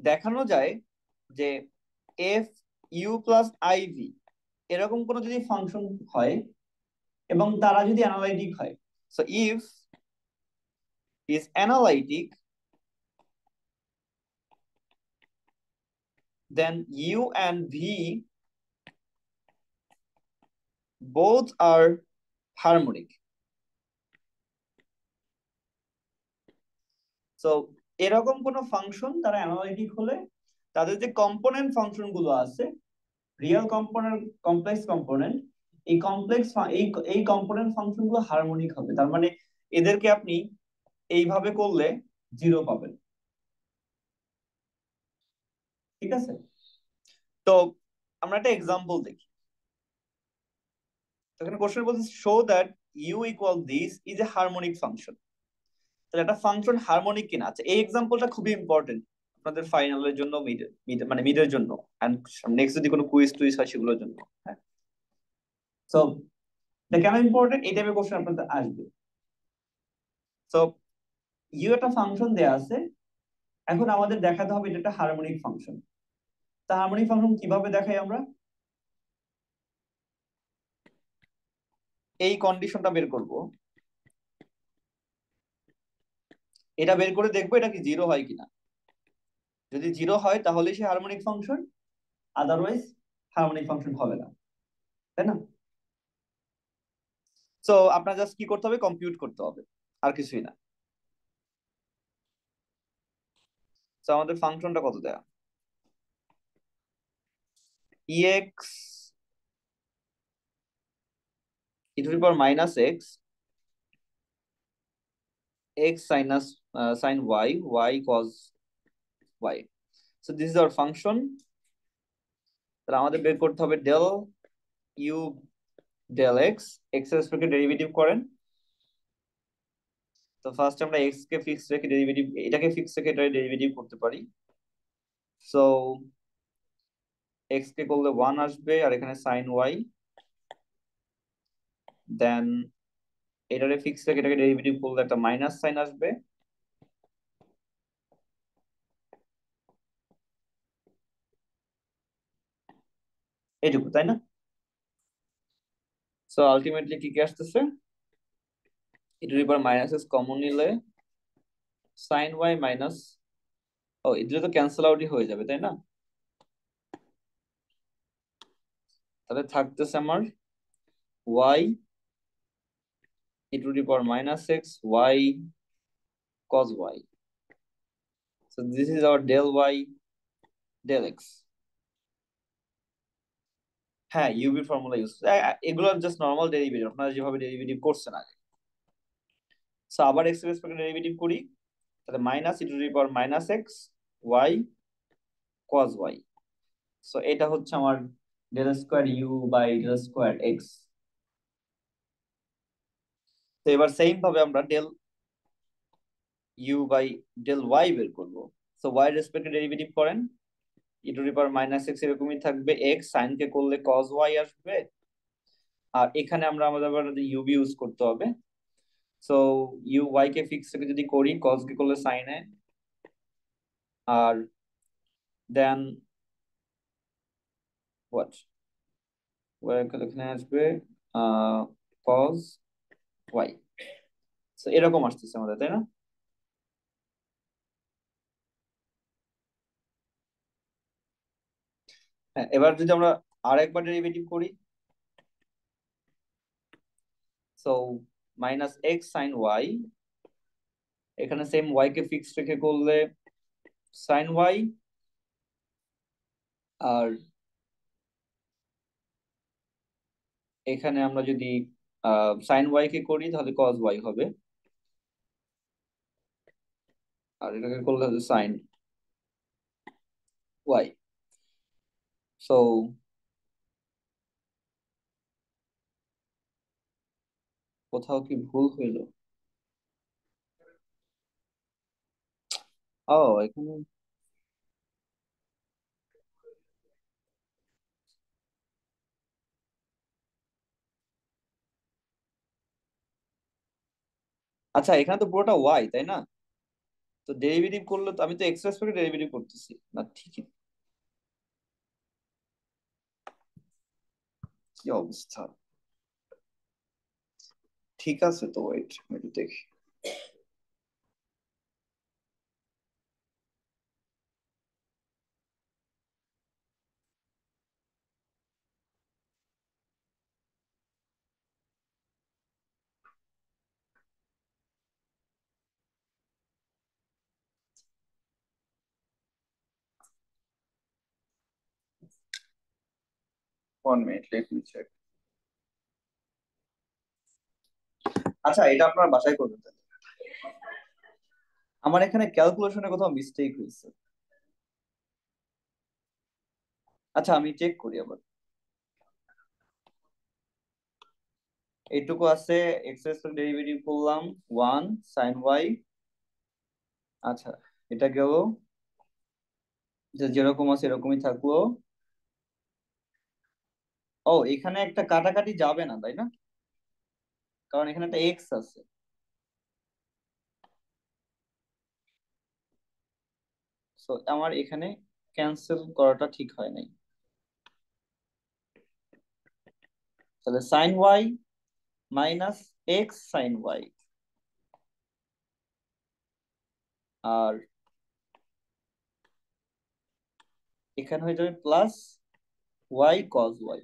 [SPEAKER 1] দেখানো যায় যে এফ ইউ প্লাস আইভি এরকম কোন যদি ফাংশন হয় এবং তারা যদি অ্যানালাইটিক হয়, so if is analytic then u and v both are harmonic. So এরকম কোন ফাংশন তারা অ্যানালাইটিক হলে তাদের যে কম্পোনেন্ট ফাংশন গুলো আছে, রিয়েল কম্পোনেন্ট, কমপ্লেক্স কম্পোনেন্ট, এই কমপ্লেক্স এই কম্পোনেন্ট ফাংশন গুলো হারমোনিক হবে। তার মানে এদেরকে আপনি এইভাবে করলে 0 পাবেন। ঠিক আছে, তো আমরা একটা এক্সাম্পল দেখি। এখানে কোশ্চেন বলছে show that u equal this is a harmonic function. তাহলে একটা ফাংশন হারমোনিক কিনা আছে, এই এক্সাম্পলটা খুবই ইম্পর্টেন্ট আপনাদের ফাইনালের জন্য, মানে মিডের জন্য, এন্ড নেক্সট যদি কোনো কুইজ টুইজ হয় সেগুলোর জন্য। হ্যাঁ, সো এটা কেন ইম্পর্টেন্ট, এই টাইপের কোশ্চেন আপনাদের আসবে। সো ইউ একটা ফাংশন দেয়া আছে, এখন আমাদের দেখাতে হবে এটা একটা হারমোনিক ফাংশন। তা হারমোনিক ফাংশন কিভাবে দেখাই আমরা? এই কন্ডিশনটা বের করব, এটা বের করে দেখবো এটা কি 0 হয় কিনা। যদি 0 হয় তাহলে সে harmonic function, otherwise harmonic function হবে না, তাই না? সো আপনার জাস্ট কি করতে হবে, কম্পিউট করতে হবে, আর কিছুই না। তো আমাদের ফাংশনটা কত দেয়া, ex e to the power minus x sinus sin y cos y. So this is our function. তাহলে আমাদের বের করতে হবে del u del x, x এর রেসপেক্টে ডেরিভেটিভ করেন। তো ফার্স্ট আমরা x কে ফিক্স রেখে ডেরিভেটিভ, এটাকে ফিক্স রেখে এটা ডেরিভেটিভ করতে পারি। সো x কে করলে 1 আসবে, আর এখানে sin y, দেন এটারে ফিক্স রেখে এটাকে ডেরিভেটিভ করলে একটা মাইনাস সাইন আসবে। এইটুকু, তাই না? সো আলটিমেটলি কি কি আসতেছে, e to the power minus s common নিলে sin y মাইনাস, ও এগুলো তো ক্যান্সেল আউটই হয়ে যাবে, তাই না? তাহলে থাকতেছে আমার y e to the power minus x y cos y. So this is our del y del x. হ্যাঁ, ইউবি ফর্মুলা ইউজ, এগুলো জাস্ট নরমাল ডেরিভেটিভ আপনারা যেভাবে ডেরিভেটিভ করছেন আগে। সো আবার এক্স এর রেসপেক্টে ডেরিভেটিভ করি, তাহলে minus e to the power minus x y cos y. So এটা হচ্ছে আমার del square u by del square x. তো এবার সেম ভাবে আমরা del u by del y বের করবো। সো ওয়াই রেসপেক্টে ডেরিভেটিভ করেন, e to the power minus x এরকমই থাকবে, এক্স সাইন কে করলে কস ওয়াই আসবে, আর এখানে আমরা আমাদের ইউবি ইউজ করতে হবে। সো ইউ ওয়াই কে ফিক্স রেখে যদি করি, কস কে করলে sign A, R then what এখানে আসবে কস ওয়াই। সো এরকম আসতেছে আমাদের, তাই না? হ্যাঁ, এবার যদি আমরা আরেকবার ডেরিভেটিভ করি, so minus x sine y, এখানে সেম ওয়াই কে ফিক্স রেখে করলে সাইন ওয়াই, আর এখানে আমরা যদি সাইন ওয়াই কে করি তাহলে কস ওয়াই হবে, আর এটাকে করলে হবে সাইন ওয়াই। সো কোথাও কি ভুল হইলো? ও, এখানে আচ্ছা, এখানে তো পুরোটা ওয়াই, তাই না? তো ডেরিভেটিভ করলে তো আমি তো এক্স রেসপেক্টে ডেরিভেটিভ করতেছি না, ঠিকই। কি অবস্থা! ঠিক আছে, তো ওয়েট একটু দেখি। 1 মিনিট, লেট মি চেক। আচ্ছা, এটা আপনার বাসায় করবেন তাহলে। আমার এখানে ক্যালকুলেশনে কোথাও মিস্টেক হয়েছে। আচ্ছা, আমি চেক করি আবার। এইটুকু আছে, এক্স এর ডেরিভেটিভ করলাম 1 sin y। আচ্ছা, এটা গেল, যে যেরকম আছে এরকমই থাকলো। ও, এখানে একটা কাটাকাটি যাবে না, তাই না? কারণ এখানে একটা এক্স আছে। সো আমার এখানে ক্যান্সেল করাটা ঠিক হয় নাই। তাহলে sine y minus x sine y, আর এখানে হয়ে যাবে প্লাস ওয়াই কজ ওয়াই।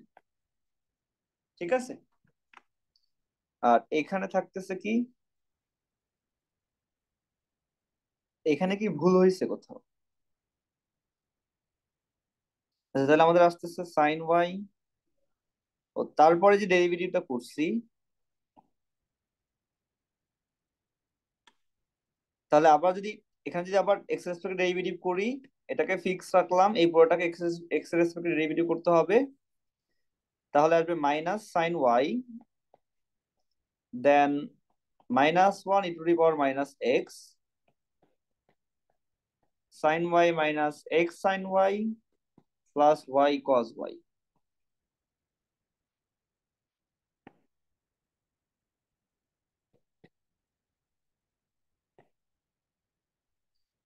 [SPEAKER 1] ঠিক আছে। আর এখানে থাকতেছে কি, এখানে কি ভুল হয়েছে কোথাও? আচ্ছা, তাহলে আমাদের আসতেছে সাইন ওয়াই, ও তারপরে যে ডেরিভেটিভটা করছি, তাহলে আবার যদি এখানে যদি আবার এক্স রেসপেক্ট ডেরিভেটিভ করি, এটাকে ফিক্স রাখলাম, এই পুরোটাকে এক্স এক্স রেসপেক্ট ডেরিভেটিভ করতে হবে। তাহলে আসবে minus sine y, then -1 e⁻−x sine y minus x sine y plus y cos y.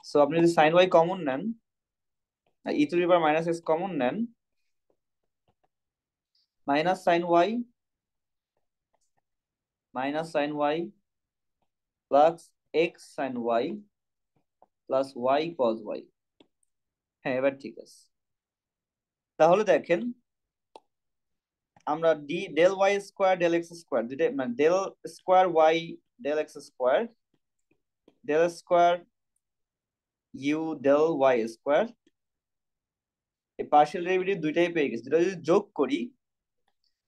[SPEAKER 1] So আপনি যদি সাইন ওয়াই কমন নেন, e⁻−x কমন নেন, minus sine y minus sine y plus x sine y plus y cos y. হ্যাঁ, এবার ঠিক আছে। তাহলে দেখেন, আমরা del y square del x square দুইটা, মানে del square Y del x square, del square u del y square, এই পার্শিয়াল ডেরিভেটিভ দুইটাই পেয়ে গেছি। দুটো যদি যোগ করি,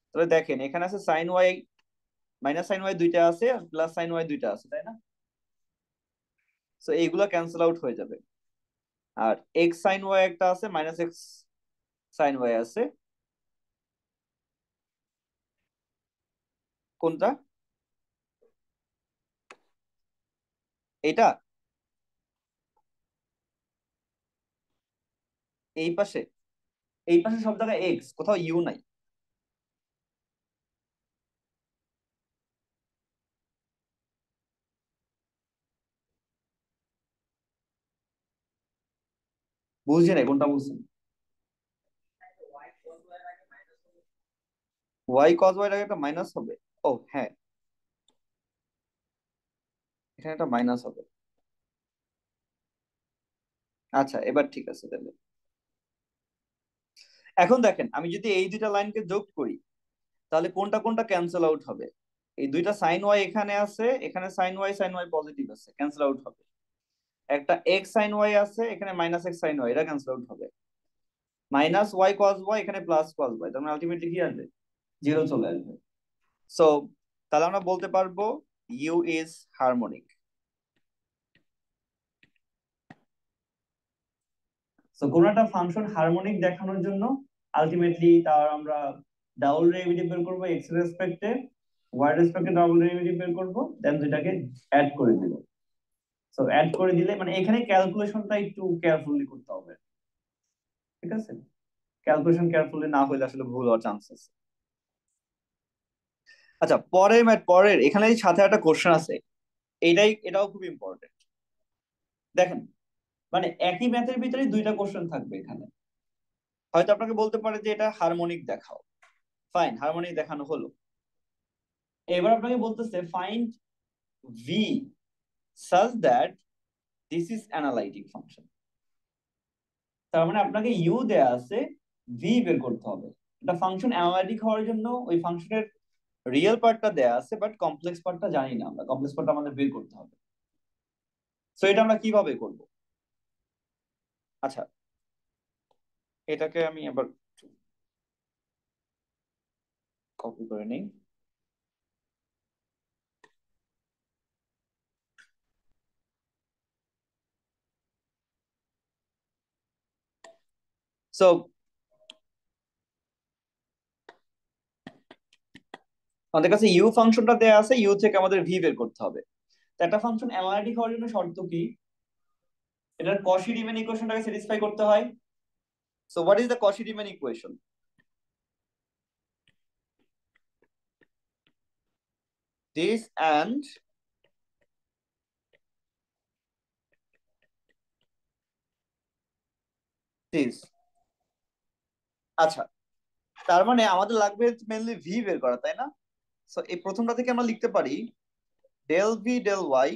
[SPEAKER 1] তাহলে দেখেন এখানে আছে sine y minus sine y দুইটা আছে, আর প্লাস সাইন ওয়াই দুইটা আছে, তাই না? সো এইগুলা ক্যান্সেল আউট হয়ে যাবে। আর এক্স সাইন ওয়াই একটা আছে, মাইনাস এক্স সাইন ওয়াই আছে। কোনটা? এইটা? এই পাশে? এই পাশে সব জায়গায় এক্স, কোথাও ইউ নাই। বুঝছি না কোনটা বলছেন। ওয়াই কজ ওয়াই এর আগে একটা মাইনাস হবে? ও হ্যাঁ, এখানে একটা মাইনাস হবে। আচ্ছা, এবার ঠিক আছে তাহলে। এখন দেখেন, আমি যদি এই দুইটা লাইনকে যোগ করি, তাহলে কোনটা কোনটা ক্যান্সেল আউট হবে? এই দুইটা সাইন ওয়াই এখানে আছে, এখানে সাইন ওয়াই পজিটিভ আছে, ক্যান্সেল আউট হবে। একটা এক্স সাইন ওয়াই আছে, এখানে মাইনাস এক্স সাইন ওয়াই, এটা ক্যান্সেল আউট হবে। মাইনাস ওয়াই কজ ওয়াই, এখানে প্লাস কজ ওয়াই, তার মানে আলটিমেটলি কি আসবে? জিরো চলে আসবে। সো তাহলে আমরা বলতে পারবো ইউ ইজ হারমোনিক। সো কোন একটা ফাংশন হারমোনিক দেখানোর জন্য আলটিমেটলি তার আমরা ডাবল ডেরিভেটিভ বের করবো এক্স রেসপেক্টে, ওয়াই রেসপেক্টে ডাবল ডেরিভেটিভ বের করব, দেন দুইটাকে অ্যাড করে দিব। সো অ্যাড করে দিলে মানে এখানে ক্যালকুলেশনটা একটু কেয়ারফুলি করতে হবে, ঠিক আছে? ক্যালকুলেশন কেয়ারফুলি না হলে আসলে ভুল হওয়ার চান্স আছে। আচ্ছা, পরের এখানে সাথে একটা কোশ্চেন আছে, এটাও খুব ইম্পর্টেন্ট। দেখেন, মানে একই ম্যাথের ভিতরে দুইটা কোশ্চেন থাকবে এখানে। হয়তো আপনাকে বলতে পারে যে এটা হারমোনিক দেখাও, ফাইন, হারমোনিক দেখানো হলো। এবার আপনাকে বলতেছে find V such that this is analytic function। তার মানে আপনাকে ইউ দেয়া আছে, ভি বের করতে হবে। এটা ফাংশন অ্যানালাইটিক হওয়ার জন্য ওই ফাংশনের রিয়েল পার্টটা দেয়া আছে, বাট কমপ্লেক্স পার্টটা জানি না আমরা, কমপ্লেক্স পার্টটা আমাদের বের করতে হবে। সো এটা আমরা কিভাবে করব? আচ্ছা, এটাকে আমি আবার কপি করে নিই। সো আমাদের কাছে ইউ ফাংশনটা দেয়া আছে, ইউ থেকে আমাদের ভি বের করতে হবে। তো একটা ফাংশন অ্যানালাইটিক হওয়ার জন্য শর্ত কি? এটার কশি রিমান ইকুয়েশনটাকে স্যাটিসফাই করতে হয়। So what is the কশি Riemann equation? This and this। আচ্ছা, তার মানে আমাদের লাগবে মেইনলি ভি বের করা, তাই না? সো এই প্রথমটা থেকে আমরা লিখতে পারি ডেল ভি ডেল ওয়াই,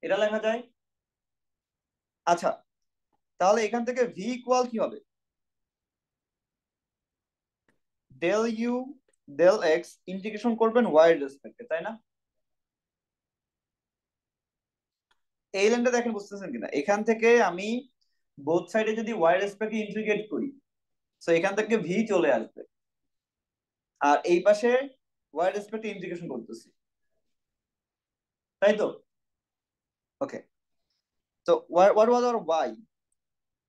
[SPEAKER 1] এটা লেখা যায়। আচ্ছা, তাহলে এখান থেকে ভি ইকুয়াল কি হবে? Del u del x integration করবেন ওয়াই এর রেসপেক্টে, তাই না? এই লাইনটা দেখেন, বুঝতেছেন কিনা? এখান থেকে আমি বোথ সাইডে যদি ওয়াই রেসপেক্টে ইন্টিগ্রেট করি, সো এখান থেকে ভি চলে আসবে, আর এই পাশে ওয়াই রেসপেক্টে ইন্টিগ্রেশন করতেছি, তাই তো? ওকে, তো what was our y?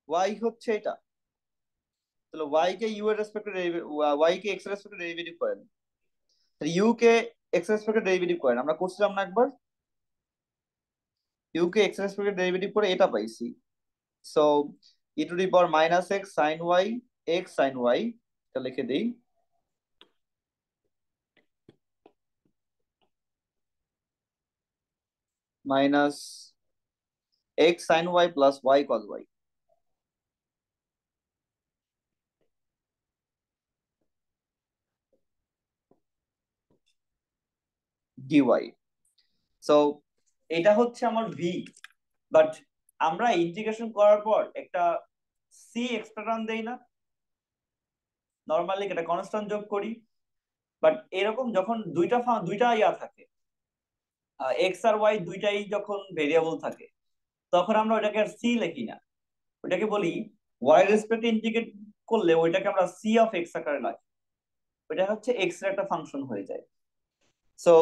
[SPEAKER 1] Y হচ্ছে এটা। তাহলে ওয়াই কে ইউ এর রেসপেক্টে, ওয়াই কে এক্স এর রেসপেক্টে ডেরিভেটিভ করেন, ইউ কে এক্স এর রেসপেক্টে ডেরিভেটিভ করেন, আমরা করছিলাম না একবার? ইউ কে এক্স এর রেসপেক্টে ডেরিভেটিভ করে এটা পাইছি। So e to the power minus x sine y, x sine y, এটা লিখে দিই, minus x sine y plus y cos y dy. So এটা হচ্ছে আমার ভি, বাট আমরা ইন্টিগ্রেশন করার পর একটা সি এক্সট্রা টার্ম দেই না, নরমালি একটা কনস্ট্যান্ট যোগ করি। বাট এরকম যখন দুইটা ইয়া থাকে, এক্স আর ওয়াই দুইটাই যখন ভেরিয়েবল থাকে, তখন আমরা ওইটাকে আর সি লিখি না, ওইটাকে বলি ওয়াই রেসপেক্টে ইন্টিগ্রেট করলে ওইটাকে আমরা সি অফ এক্স আকারে রাখি, ওইটা হচ্ছে এক্স এর একটা ফাংশন হয়ে যায়। সো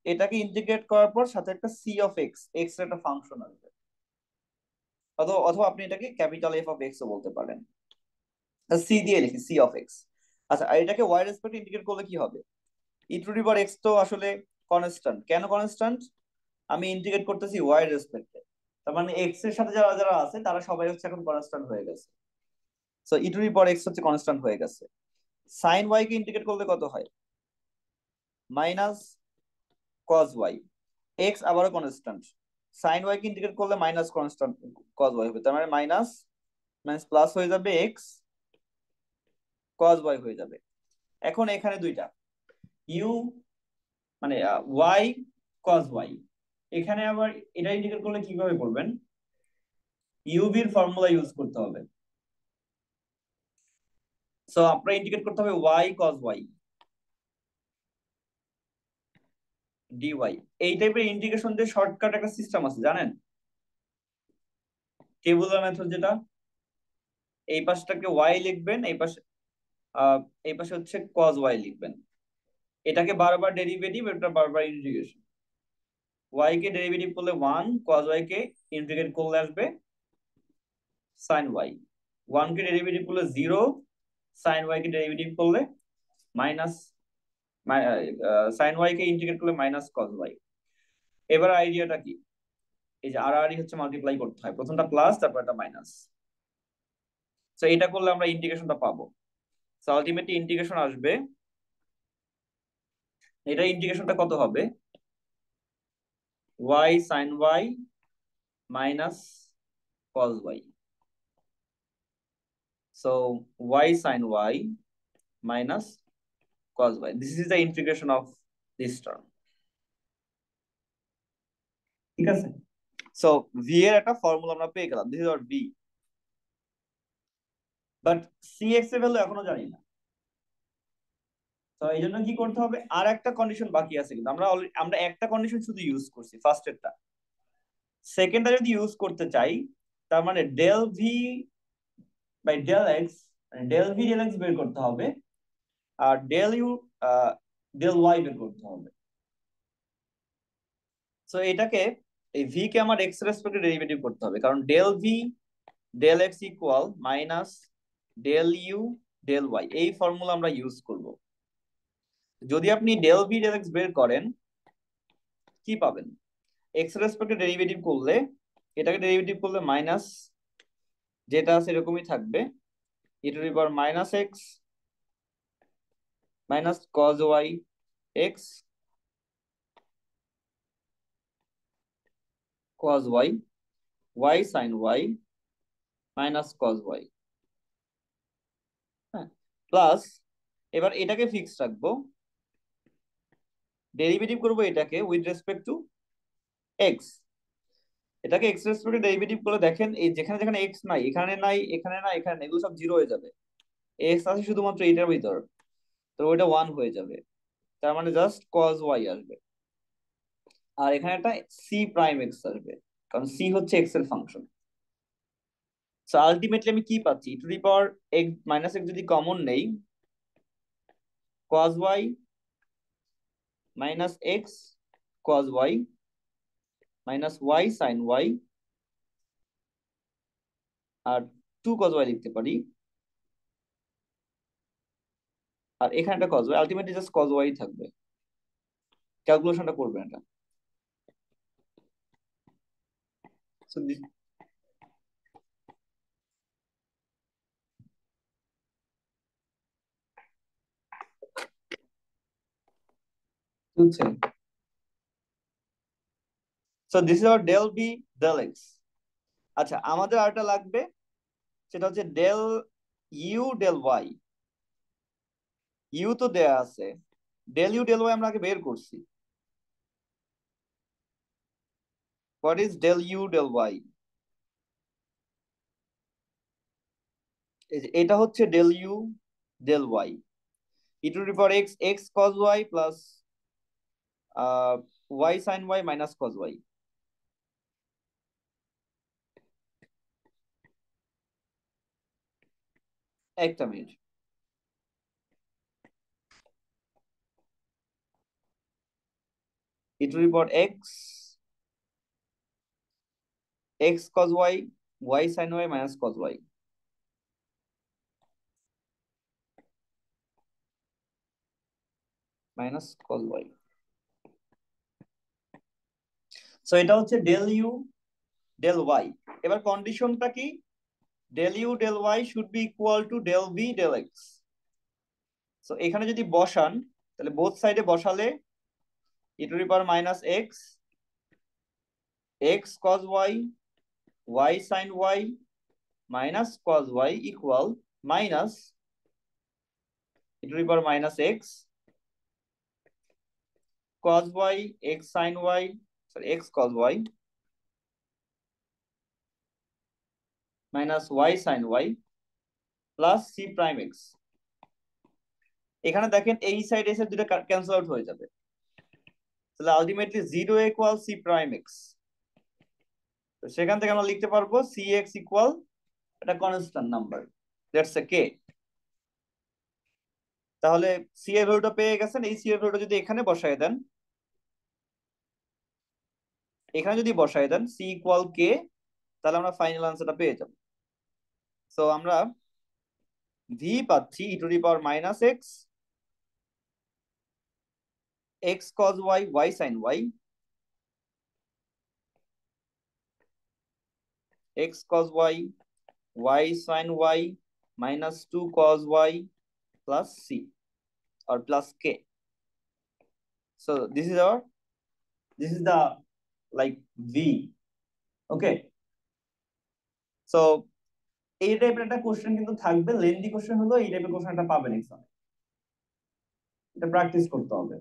[SPEAKER 1] এটাকে ইন্টিগ্রেট করার পর সাথে একটা সি অফ এক্স, এক্স এর একটা ফাংশন আসবে। অথবা অথবা আপনি এটাকে ক্যাপিটাল এফ অফ এক্স ও বলতে পারেন, সি দিয়ে লিখি, সি অফ এক্স। আচ্ছা, আর এটাকে ওয়াই রেসপেক্টে ইন্টিগ্রেট করলে কি হবে? ই টু দি পাওয়ার এক্স তো আসলে কনস্ট্যান্ট, কেন কনস্ট্যান্ট? আমি ইন্টিগ্রেট করতেছি ওয়াই রেসপেক্টে, তার মানে এক্স এর সাথে যারা যারা আছে তারা সবাই হচ্ছে এখন কনস্ট্যান্ট হয়ে গেছে। So e to the power x হচ্ছে কনস্ট্যান্ট হয়ে গেছে। সাইন ওয়াই কে ইন্টিগ্রেট করলে কত হয়? মাইনাস কস ওয়াই, এক্স আবারও কনস্ট্যান্ট, সাইন ওয়াই কে ইন্টিগ্রেট করলে মাইনাস কনস্ট্যান্ট কস ওয়াই হবে, তার মানে মাইনাস মাইনাস প্লাস হয়ে যাবে, এক্স কস ওয়াই হয়ে যাবে। এখন এখানে দুইটা ইউ মানে ওয়াই কস ওয়াই, এখানে আবার এটা ইন্টিগ্রেট করলে কিভাবে করবেন? ইউভির ফর্মুলা ইউজ করতে হবে। সো আপনার ইন্টিগ্রেট করতে হবে ওয়াই কস ওয়াই ডিওয়াই। এই টাইপের ইন্টিগ্রেশন দিয়ে শর্টকাট একটা সিস্টেম আছে, জানেন? টেবুলার মেথড যেটা, এই পাশটাকে ওয়াই লিখবেন, এই পাশে আহ এই পাশে হচ্ছে কস ওয়াই লিখবেন, এটাকে বারবার ডেরিভেটিভ, এটা বারবার ইন্টিগ্রেশন। ওয়াই কে ডেরিভেটিভ করলে ওয়ান, কস ওয়াই কে ইন্টিগ্রেট করলে আসবে সাইন ওয়াই, ওয়ান কে ডেরিভেটিভ করলে জিরো, সাইন ওয়াই কে ডেরিভেটিভ করলে মাইনাস সাইন ওয়াই কে ইন্টিগ্রেট করলে মাইনাস কস ওয়াই। এবার আইডিয়াটা কি, এই যে আর হচ্ছে মাল্টিপ্লাই করতে হয়, প্রথমটা প্লাস তারপর একটা মাইনাস। তো এটা করলে আমরা ইন্টিগ্রেশনটা পাবো। তো আলটিমেটলি ইন্টিগ্রেশন আসবে, এটা ইন্টিগ্রেশনটা কত হবে, y sine y minus cos y. So y sine y minus cos y. This is the integration of this term. ঠিক আছে? সো v এর একটা ফর্মুলা আমরা পেয়ে গেলাম, this is hour v। But cx এর ভ্যালু এখনো জানি না। তো এই জন্য কি করতে হবে, আর একটা কন্ডিশন বাকি আছে, কিন্তু আমরা একটা কন্ডিশন শুধু ইউজ করছি, ফার্স্ট এরটা। সেকেন্ডটা যদি ইউজ করতে চাই, তার মানে del v by del x, মানে ডেল ভি ডেল এক্স বের করতে হবে, আর ডেল ইউ ডেল ওয়াই বের করতে হবে। সো এটাকে, এই ভি কে আমার এক্স রেসপেক্টে ডেরিভেটিভ করতে হবে, কারণ del v del x equal minus del u del y, এই ফর্মুলা আমরা ইউজ করব। যদি আপনি ডেল ভি ডেল এক্স বের করেন, কি পাবেন, এক্স রেসপেক্টে ডেরিভেটিভ করলে, এটাকে ডেরিভেটিভ করলে মাইনাস যেটা আছে এরকমই থাকবে, e to the power minus x minus cos y x cos y y sine y minus cos y. হ্যাঁ, প্লাস এবার এটাকে ফিক্স রাখবো, ডেরিভেটিভ করবো এটাকে উইথ রেসপেক্ট টু এক্স। এটাকে এক্স রেসপেক্টে ডেরিভেটিভ করলে দেখেন, এই যেখানে যেখানে এক্স নাই, এখানে নাই, এখানে নাই, এখানে নাই, এগুলো সব জিরো হয়ে যাবে। এক্স আছে শুধুমাত্র এটার ভিতর, তো ওইটা ওয়ান হয়ে যাবে, তার মানে জাস্ট কজ ওয়াই আসবে। আর এখানে একটা সি প্রাইম এক্স আসবে, কারণ সি হচ্ছে এক্স এর ফাংশন। সো আলটিমেটলি আমি কি পাচ্ছি, to the power x minus x যদি কমন নেই, cos y minus x cos y minus y sine y, আর টু কজ ওয়াই লিখতে পারি, আর এখানে একটা cos y, ultimately just cos y থাকবে। ক্যালকুলেশনটা করবেন এটা। So বুঝছেন? So this is our del v del x. আচ্ছা, আমাদের আরেকটা লাগবে, সেটা হচ্ছে del u del y. U তো দেয়া আছে, ডেল ইউ ডেল ওয়াই আমরা আগে বের করছি। What is del u del y? এটা হচ্ছে del u del y, e to the power x x cos y plus y sine y minus cos y. একটা minute, e to the power x x cos y y sine y minus cos y minus cos y. So এটা হচ্ছে del u del y. এবার কন্ডিশনটা কি, del u del y should be equal to del v del x. So এখানে যদি বসান, তাহলে both সাইডে বসালে e to the power minus x x cos y y sine y minus cos y equal minus e to the power minus x cos y x sin y, sorry x cos y minus y sin y plus c prime x। এখানে দেখেন এই side এই side দুটো cancel out হয়ে যাবে, তাহলে ultimately 0 equal c prime x। তো সেখান থেকে আমরা লিখতে পারবো cx ইকুয়াল একটা constant number, that's a k। তাহলে c এর ভ্যালুটা পেয়ে গেছেন, এই c এর ভ্যালুটা যদি এখানে বসায় দেন, এখানে যদি বসায় দেন c ইকুয়াল k, তাহলে আমরা ফাইনাল আনসারটা পেয়ে যাব। সো আমরা v পাচ্ছি e to the power minus x x cos y, y sin y, x cos y, y sin y minus 2 cos y plus c or plus k. So this is the like v. Okay. So এই টাইপের একটা question কিন্তু থাকবে, lengthy question হলো এই টাইপের কোশ্চেনটা পাবেন এক্সামে, এটা প্র্যাকটিস করতে হবে।